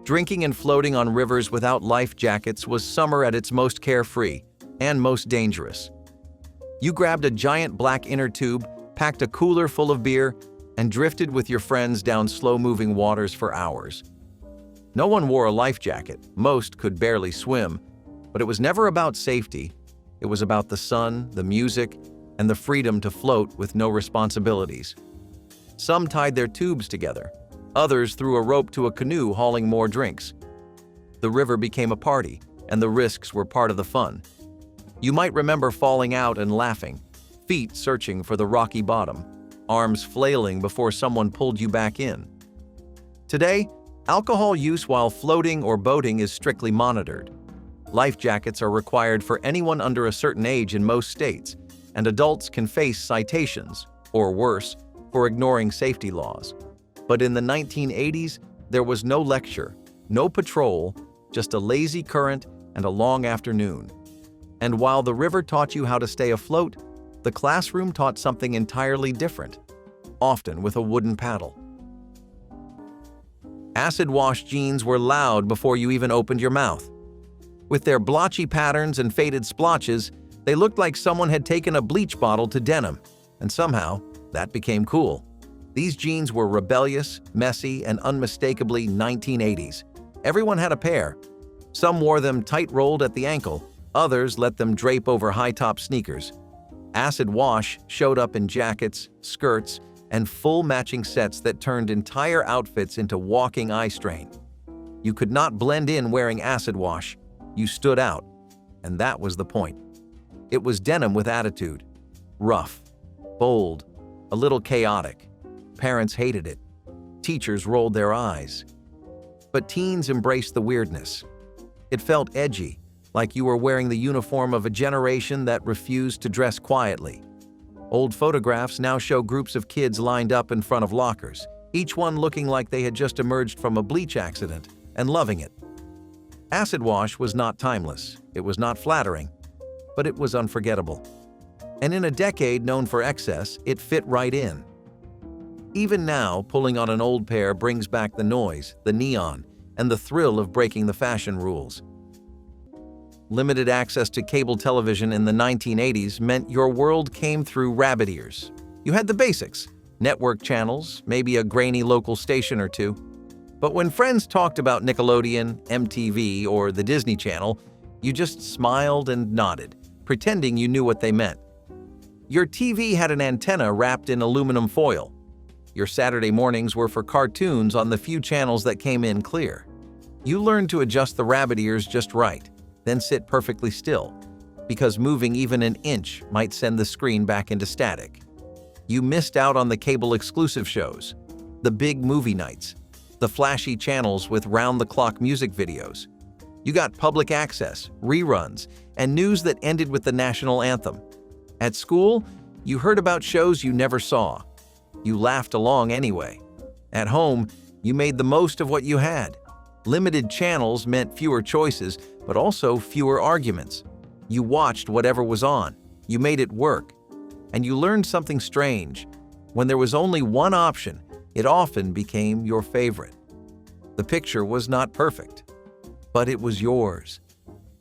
Drinking and floating on rivers without life jackets was summer at its most carefree and most dangerous. You grabbed a giant black inner tube, packed a cooler full of beer, and drifted with your friends down slow-moving waters for hours. No one wore a life jacket, most could barely swim, but it was never about safety. It was about the sun, the music, and the freedom to float with no responsibilities. Some tied their tubes together. Others threw a rope to a canoe hauling more drinks. The river became a party, and the risks were part of the fun. You might remember falling out and laughing, feet searching for the rocky bottom, arms flailing before someone pulled you back in. Today, alcohol use while floating or boating is strictly monitored. Life jackets are required for anyone under a certain age in most states, and adults can face citations, or worse, for ignoring safety laws. But in the 1980s, there was no lecture, no patrol, just a lazy current and a long afternoon. And while the river taught you how to stay afloat, the classroom taught something entirely different, often with a wooden paddle. Acid wash jeans were loud before you even opened your mouth. With their blotchy patterns and faded splotches, they looked like someone had taken a bleach bottle to denim, and somehow that became cool. These jeans were rebellious, messy, and unmistakably 1980s. Everyone had a pair. Some wore them tight-rolled at the ankle, others let them drape over high-top sneakers. Acid wash showed up in jackets, skirts, and full matching sets that turned entire outfits into walking eye strain. You could not blend in wearing acid wash. You stood out, and that was the point. It was denim with attitude. Rough, bold, a little chaotic. Parents hated it. Teachers rolled their eyes. But teens embraced the weirdness. It felt edgy, like you were wearing the uniform of a generation that refused to dress quietly. Old photographs now show groups of kids lined up in front of lockers, each one looking like they had just emerged from a bleach accident and loving it. Acid wash was not timeless, it was not flattering, but it was unforgettable. And in a decade known for excess, it fit right in. Even now, pulling on an old pair brings back the noise, the neon, and the thrill of breaking the fashion rules. Limited access to cable television in the 1980s meant your world came through rabbit ears. You had the basics, network channels, maybe a grainy local station or two. But when friends talked about Nickelodeon, MTV, or the Disney Channel, you just smiled and nodded, pretending you knew what they meant. Your TV had an antenna wrapped in aluminum foil. Your Saturday mornings were for cartoons on the few channels that came in clear. You learned to adjust the rabbit ears just right, then sit perfectly still, because moving even an inch might send the screen back into static. You missed out on the cable exclusive shows, the big movie nights, the flashy channels with round-the-clock music videos. You got public access, reruns, and news that ended with the national anthem. At school, you heard about shows you never saw. You laughed along anyway. At home, you made the most of what you had. Limited channels meant fewer choices, but also fewer arguments. You watched whatever was on. You made it work. And you learned something strange. When there was only one option, it often became your favorite. The picture was not perfect, but it was yours.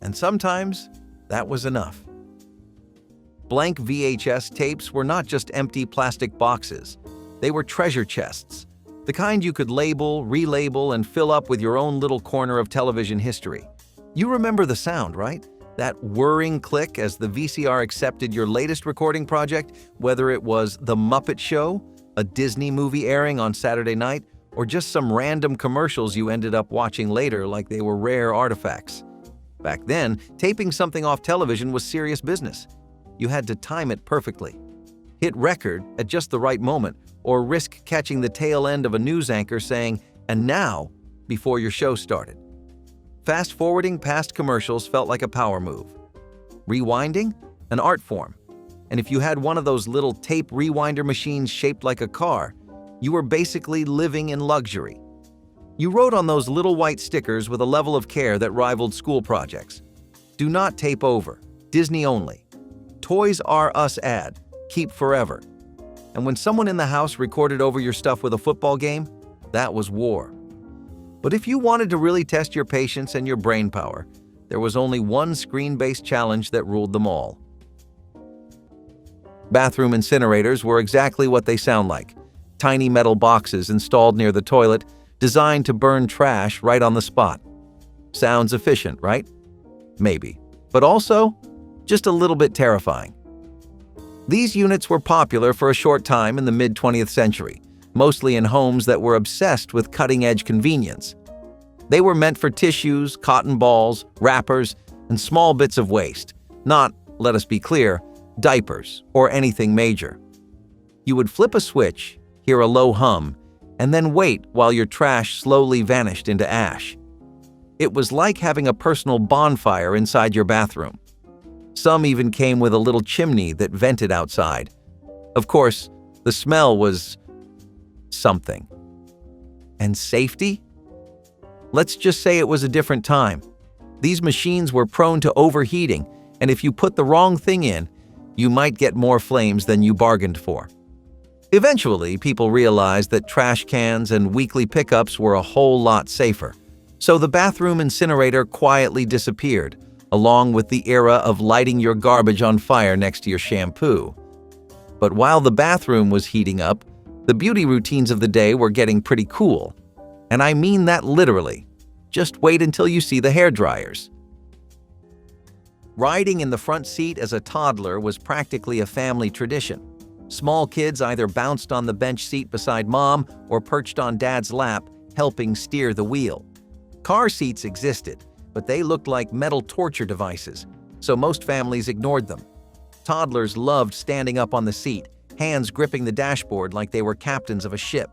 And sometimes, that was enough. Blank VHS tapes were not just empty plastic boxes. They were treasure chests. The kind you could label, relabel, and fill up with your own little corner of television history. You remember the sound, right? That whirring click as the VCR accepted your latest recording project, whether it was The Muppet Show, a Disney movie airing on Saturday night, or just some random commercials you ended up watching later like they were rare artifacts. Back then, taping something off television was serious business. You had to time it perfectly. Hit record at just the right moment, or risk catching the tail end of a news anchor saying, "And now," before your show started. Fast-forwarding past commercials felt like a power move. Rewinding? An art form. And if you had one of those little tape rewinder machines shaped like a car, you were basically living in luxury. You wrote on those little white stickers with a level of care that rivaled school projects. Do not tape over. Disney only. Toys R Us ad. Keep forever. And when someone in the house recorded over your stuff with a football game, that was war. But if you wanted to really test your patience and your brain power, there was only one screen-based challenge that ruled them all. Bathroom incinerators were exactly what they sound like. Tiny metal boxes installed near the toilet, designed to burn trash right on the spot. Sounds efficient, right? Maybe. But also, just a little bit terrifying. These units were popular for a short time in the mid-20th century, mostly in homes that were obsessed with cutting-edge convenience. They were meant for tissues, cotton balls, wrappers, and small bits of waste, not, let us be clear, diapers or anything major. You would flip a switch, hear a low hum, and then wait while your trash slowly vanished into ash. It was like having a personal bonfire inside your bathroom. Some even came with a little chimney that vented outside. Of course, the smell was something. And safety? Let's just say it was a different time. These machines were prone to overheating, and if you put the wrong thing in, you might get more flames than you bargained for. Eventually, people realized that trash cans and weekly pickups were a whole lot safer, so the bathroom incinerator quietly disappeared, along with the era of lighting your garbage on fire next to your shampoo. But while the bathroom was heating up, the beauty routines of the day were getting pretty cool. And I mean that literally. Just wait until you see the hairdryers. Riding in the front seat as a toddler was practically a family tradition. Small kids either bounced on the bench seat beside mom or perched on dad's lap, helping steer the wheel. Car seats existed, but they looked like metal torture devices, so most families ignored them. Toddlers loved standing up on the seat, hands gripping the dashboard like they were captains of a ship.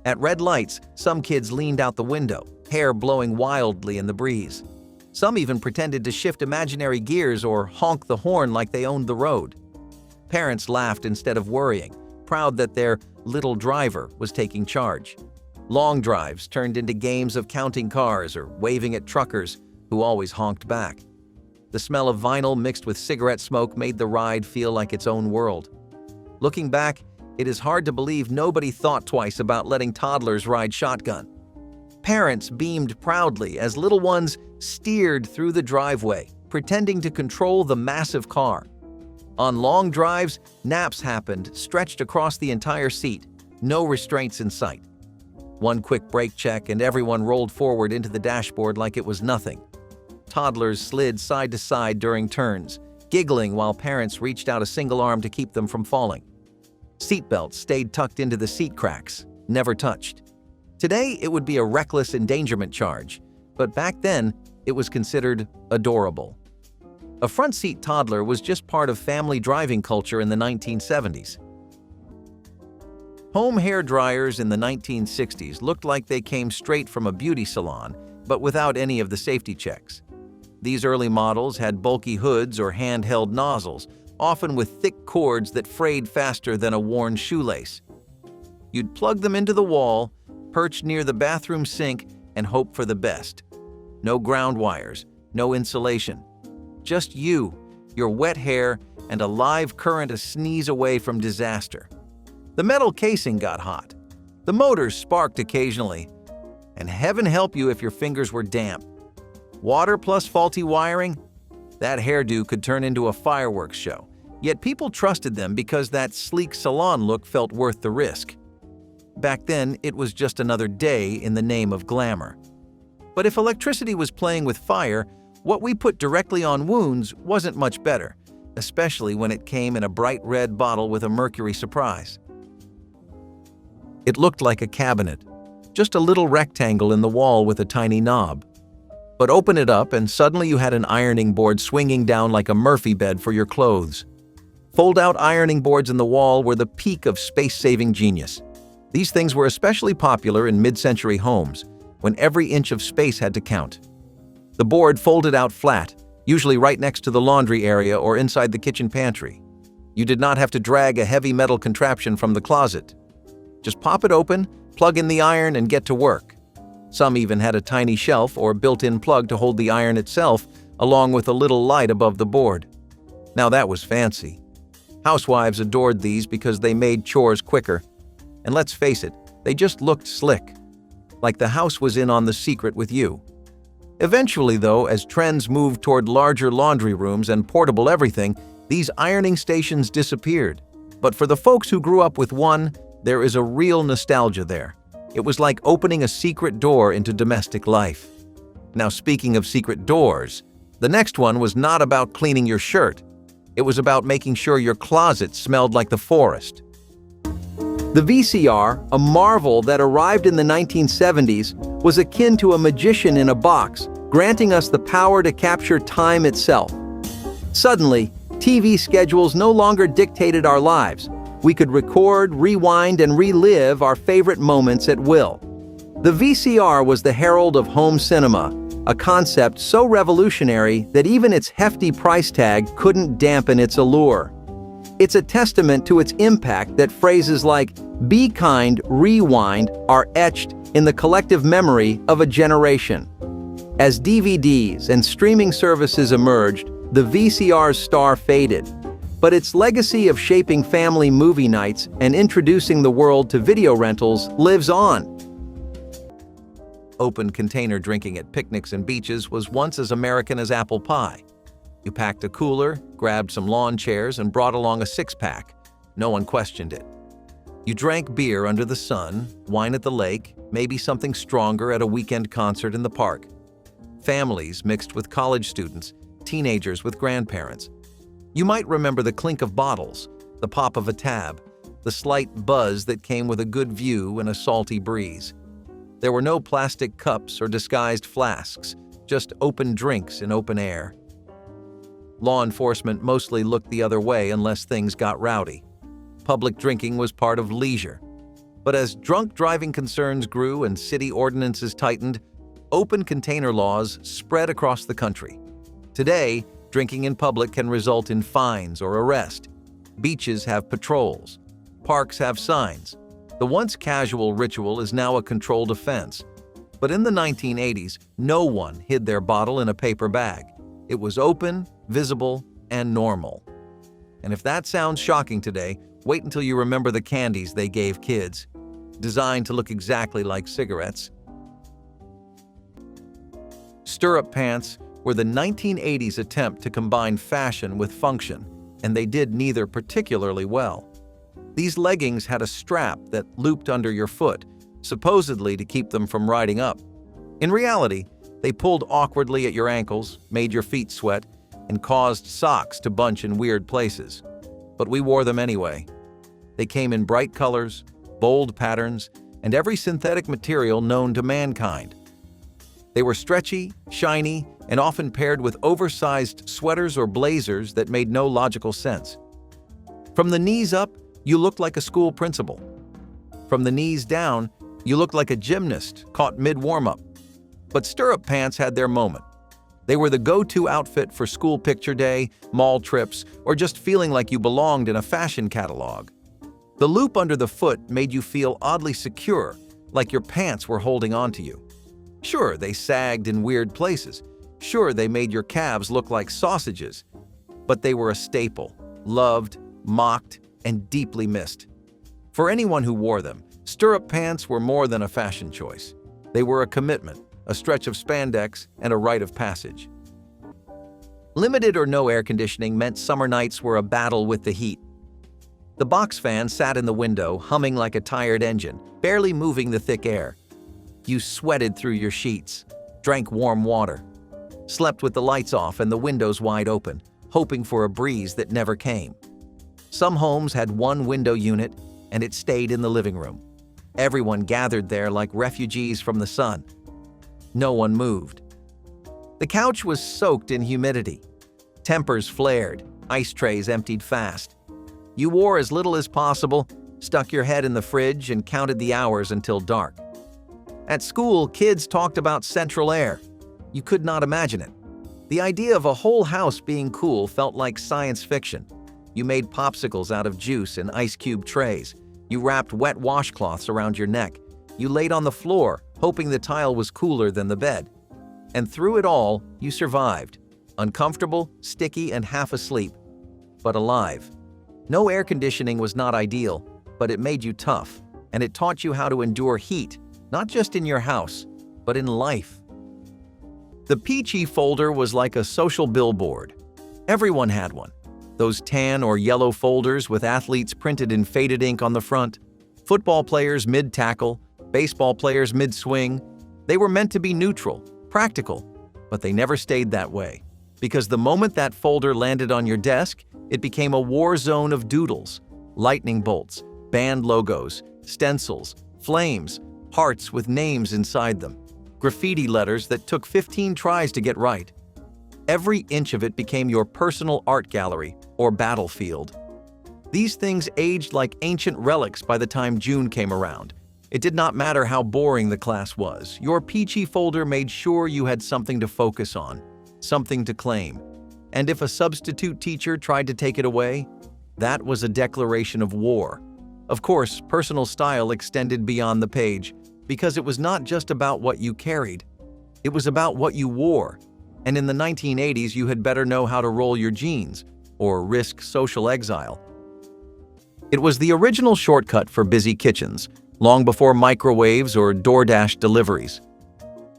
At red lights, some kids leaned out the window, hair blowing wildly in the breeze. Some even pretended to shift imaginary gears or honk the horn like they owned the road. Parents laughed instead of worrying, proud that their little driver was taking charge. Long drives turned into games of counting cars or waving at truckers who always honked back. The smell of vinyl mixed with cigarette smoke made the ride feel like its own world. Looking back, it is hard to believe nobody thought twice about letting toddlers ride shotgun. Parents beamed proudly as little ones steered through the driveway, pretending to control the massive car. On long drives, naps happened, stretched across the entire seat, no restraints in sight. One quick brake check and everyone rolled forward into the dashboard like it was nothing. Toddlers slid side to side during turns, giggling while parents reached out a single arm to keep them from falling. Seatbelts stayed tucked into the seat cracks, never touched. Today, it would be a reckless endangerment charge, but back then, it was considered adorable. A front seat toddler was just part of family driving culture in the 1970s. Home hair dryers in the 1960s looked like they came straight from a beauty salon, but without any of the safety checks. These early models had bulky hoods or handheld nozzles, often with thick cords that frayed faster than a worn shoelace. You'd plug them into the wall, perch near the bathroom sink, and hope for the best. No ground wires, no insulation. Just you, your wet hair, and a live current a sneeze away from disaster. The metal casing got hot. The motors sparked occasionally. And heaven help you if your fingers were damp. Water plus faulty wiring? That hairdo could turn into a fireworks show. Yet people trusted them because that sleek salon look felt worth the risk. Back then, it was just another day in the name of glamour. But if electricity was playing with fire, what we put directly on wounds wasn't much better, especially when it came in a bright red bottle with a mercury surprise. It looked like a cabinet, just a little rectangle in the wall with a tiny knob. But open it up and suddenly you had an ironing board swinging down like a Murphy bed for your clothes. Fold-out ironing boards in the wall were the peak of space-saving genius. These things were especially popular in mid-century homes, when every inch of space had to count. The board folded out flat, usually right next to the laundry area or inside the kitchen pantry. You did not have to drag a heavy metal contraption from the closet. Just pop it open, plug in the iron, and get to work. Some even had a tiny shelf or built-in plug to hold the iron itself, along with a little light above the board. Now that was fancy. Housewives adored these because they made chores quicker. And let's face it, they just looked slick. Like the house was in on the secret with you. Eventually, though, as trends moved toward larger laundry rooms and portable everything, these ironing stations disappeared. But for the folks who grew up with one, there is a real nostalgia there. It was like opening a secret door into domestic life. Now, speaking of secret doors, the next one was not about cleaning your shirt. It was about making sure your closet smelled like the forest. The VCR, a marvel that arrived in the 1970s, was akin to a magician in a box, granting us the power to capture time itself. Suddenly, TV schedules no longer dictated our lives. We could record, rewind, and relive our favorite moments at will. The VCR was the herald of home cinema, a concept so revolutionary that even its hefty price tag couldn't dampen its allure. It's a testament to its impact that phrases like "be kind, rewind" are etched in the collective memory of a generation. As DVDs and streaming services emerged, the VCR's star faded, but its legacy of shaping family movie nights and introducing the world to video rentals lives on. Open container drinking at picnics and beaches was once as American as apple pie. You packed a cooler, grabbed some lawn chairs, and brought along a six-pack. No one questioned it. You drank beer under the sun, wine at the lake, maybe something stronger at a weekend concert in the park. Families mixed with college students, teenagers with grandparents. You might remember the clink of bottles, the pop of a tab, the slight buzz that came with a good view and a salty breeze. There were no plastic cups or disguised flasks, just open drinks in open air. Law enforcement mostly looked the other way unless things got rowdy. Public drinking was part of leisure. But as drunk driving concerns grew and city ordinances tightened, open container laws spread across the country. Today, drinking in public can result in fines or arrest. Beaches have patrols. Parks have signs. The once casual ritual is now a controlled offense. But in the 1980s, no one hid their bottle in a paper bag. It was open, visible, and normal. And if that sounds shocking today, wait until you remember the candies they gave kids, designed to look exactly like cigarettes. Stirrup pants were the 1980s attempt to combine fashion with function, and they did neither particularly well. These leggings had a strap that looped under your foot, supposedly to keep them from riding up. In reality, they pulled awkwardly at your ankles, made your feet sweat, and caused socks to bunch in weird places. But we wore them anyway. They came in bright colors, bold patterns, and every synthetic material known to mankind. They were stretchy, shiny, and often paired with oversized sweaters or blazers that made no logical sense. From the knees up, you looked like a school principal. From the knees down, you looked like a gymnast caught mid-warm-up. But stirrup pants had their moment. They were the go-to outfit for school picture day, mall trips, or just feeling like you belonged in a fashion catalog. The loop under the foot made you feel oddly secure, like your pants were holding onto you. Sure, they sagged in weird places. Sure, they made your calves look like sausages. But they were a staple, loved, mocked, and deeply missed. For anyone who wore them, stirrup pants were more than a fashion choice. They were a commitment, a stretch of spandex, and a rite of passage. Limited or no air conditioning meant summer nights were a battle with the heat. The box fan sat in the window, humming like a tired engine, barely moving the thick air. You sweated through your sheets, drank warm water, slept with the lights off and the windows wide open, hoping for a breeze that never came. Some homes had one window unit, and it stayed in the living room. Everyone gathered there like refugees from the sun. No one moved. The couch was soaked in humidity. Tempers flared, ice trays emptied fast. You wore as little as possible, stuck your head in the fridge, and counted the hours until dark. At school, kids talked about central air. You could not imagine it. The idea of a whole house being cool felt like science fiction. You made popsicles out of juice in ice cube trays. You wrapped wet washcloths around your neck. You laid on the floor, hoping the tile was cooler than the bed. And through it all, you survived. Uncomfortable, sticky, and half asleep, but alive. No air conditioning was not ideal, but it made you tough, and it taught you how to endure heat, not just in your house, but in life. The Pee-Chee folder was like a social billboard. Everyone had one. Those tan or yellow folders with athletes printed in faded ink on the front, football players mid-tackle, baseball players mid-swing. They were meant to be neutral, practical, but they never stayed that way. Because the moment that folder landed on your desk, it became a war zone of doodles, lightning bolts, band logos, stencils, flames, hearts with names inside them, graffiti letters that took 15 tries to get right. Every inch of it became your personal art gallery or battlefield. These things aged like ancient relics by the time June came around. It did not matter how boring the class was. Your Pee-Chee folder made sure you had something to focus on, something to claim. And if a substitute teacher tried to take it away, that was a declaration of war. Of course, personal style extended beyond the page, because it was not just about what you carried. It was about what you wore, and in the 1980s you had better know how to roll your jeans or risk social exile. It was the original shortcut for busy kitchens, long before microwaves or DoorDash deliveries.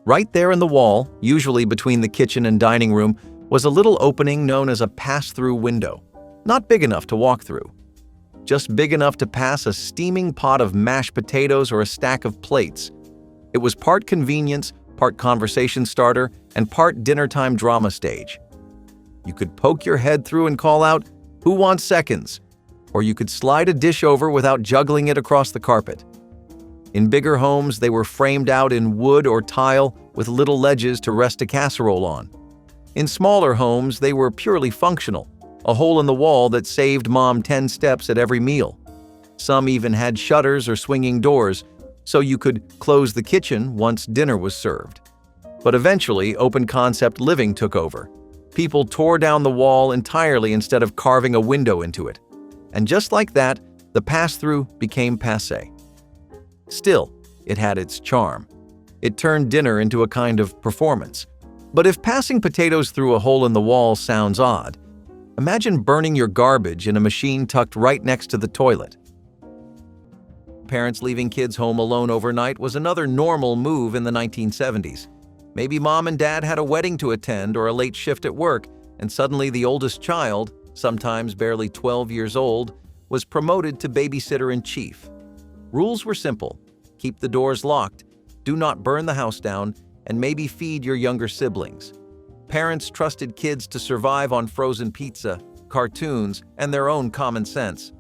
Right there in the wall, usually between the kitchen and dining room, was a little opening known as a pass-through window. Not big enough to walk through, just big enough to pass a steaming pot of mashed potatoes or a stack of plates. It was part convenience, part conversation starter, and part dinner-time drama stage. You could poke your head through and call out, "Who wants seconds?" Or you could slide a dish over without juggling it across the carpet. In bigger homes, they were framed out in wood or tile with little ledges to rest a casserole on. In smaller homes, they were purely functional, a hole in the wall that saved mom 10 steps at every meal. Some even had shutters or swinging doors, so you could close the kitchen once dinner was served. But eventually, open-concept living took over. People tore down the wall entirely instead of carving a window into it. And just like that, the pass-through became passé. Still, it had its charm. It turned dinner into a kind of performance. But if passing potatoes through a hole in the wall sounds odd, imagine burning your garbage in a machine tucked right next to the toilet. Parents leaving kids home alone overnight was another normal move in the 1970s. Maybe mom and dad had a wedding to attend or a late shift at work, and suddenly the oldest child, sometimes barely 12 years old, was promoted to babysitter-in-chief. Rules were simple: keep the doors locked, do not burn the house down, and maybe feed your younger siblings. Parents trusted kids to survive on frozen pizza, cartoons, and their own common sense.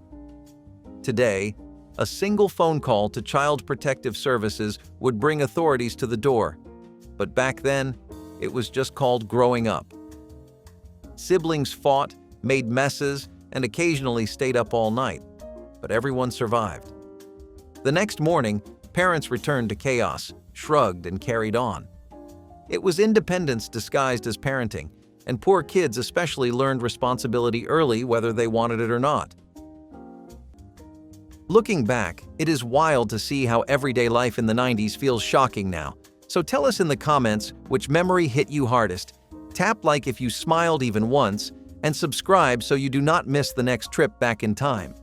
Today, a single phone call to Child Protective Services would bring authorities to the door. But back then, it was just called growing up. Siblings fought, made messes, and occasionally stayed up all night. But everyone survived. The next morning, parents returned to chaos, shrugged, and carried on. It was independence disguised as parenting, and poor kids especially learned responsibility early whether they wanted it or not. Looking back, it is wild to see how everyday life in the 90s feels shocking now. So tell us in the comments which memory hit you hardest. Tap like if you smiled even once, and subscribe so you do not miss the next trip back in time.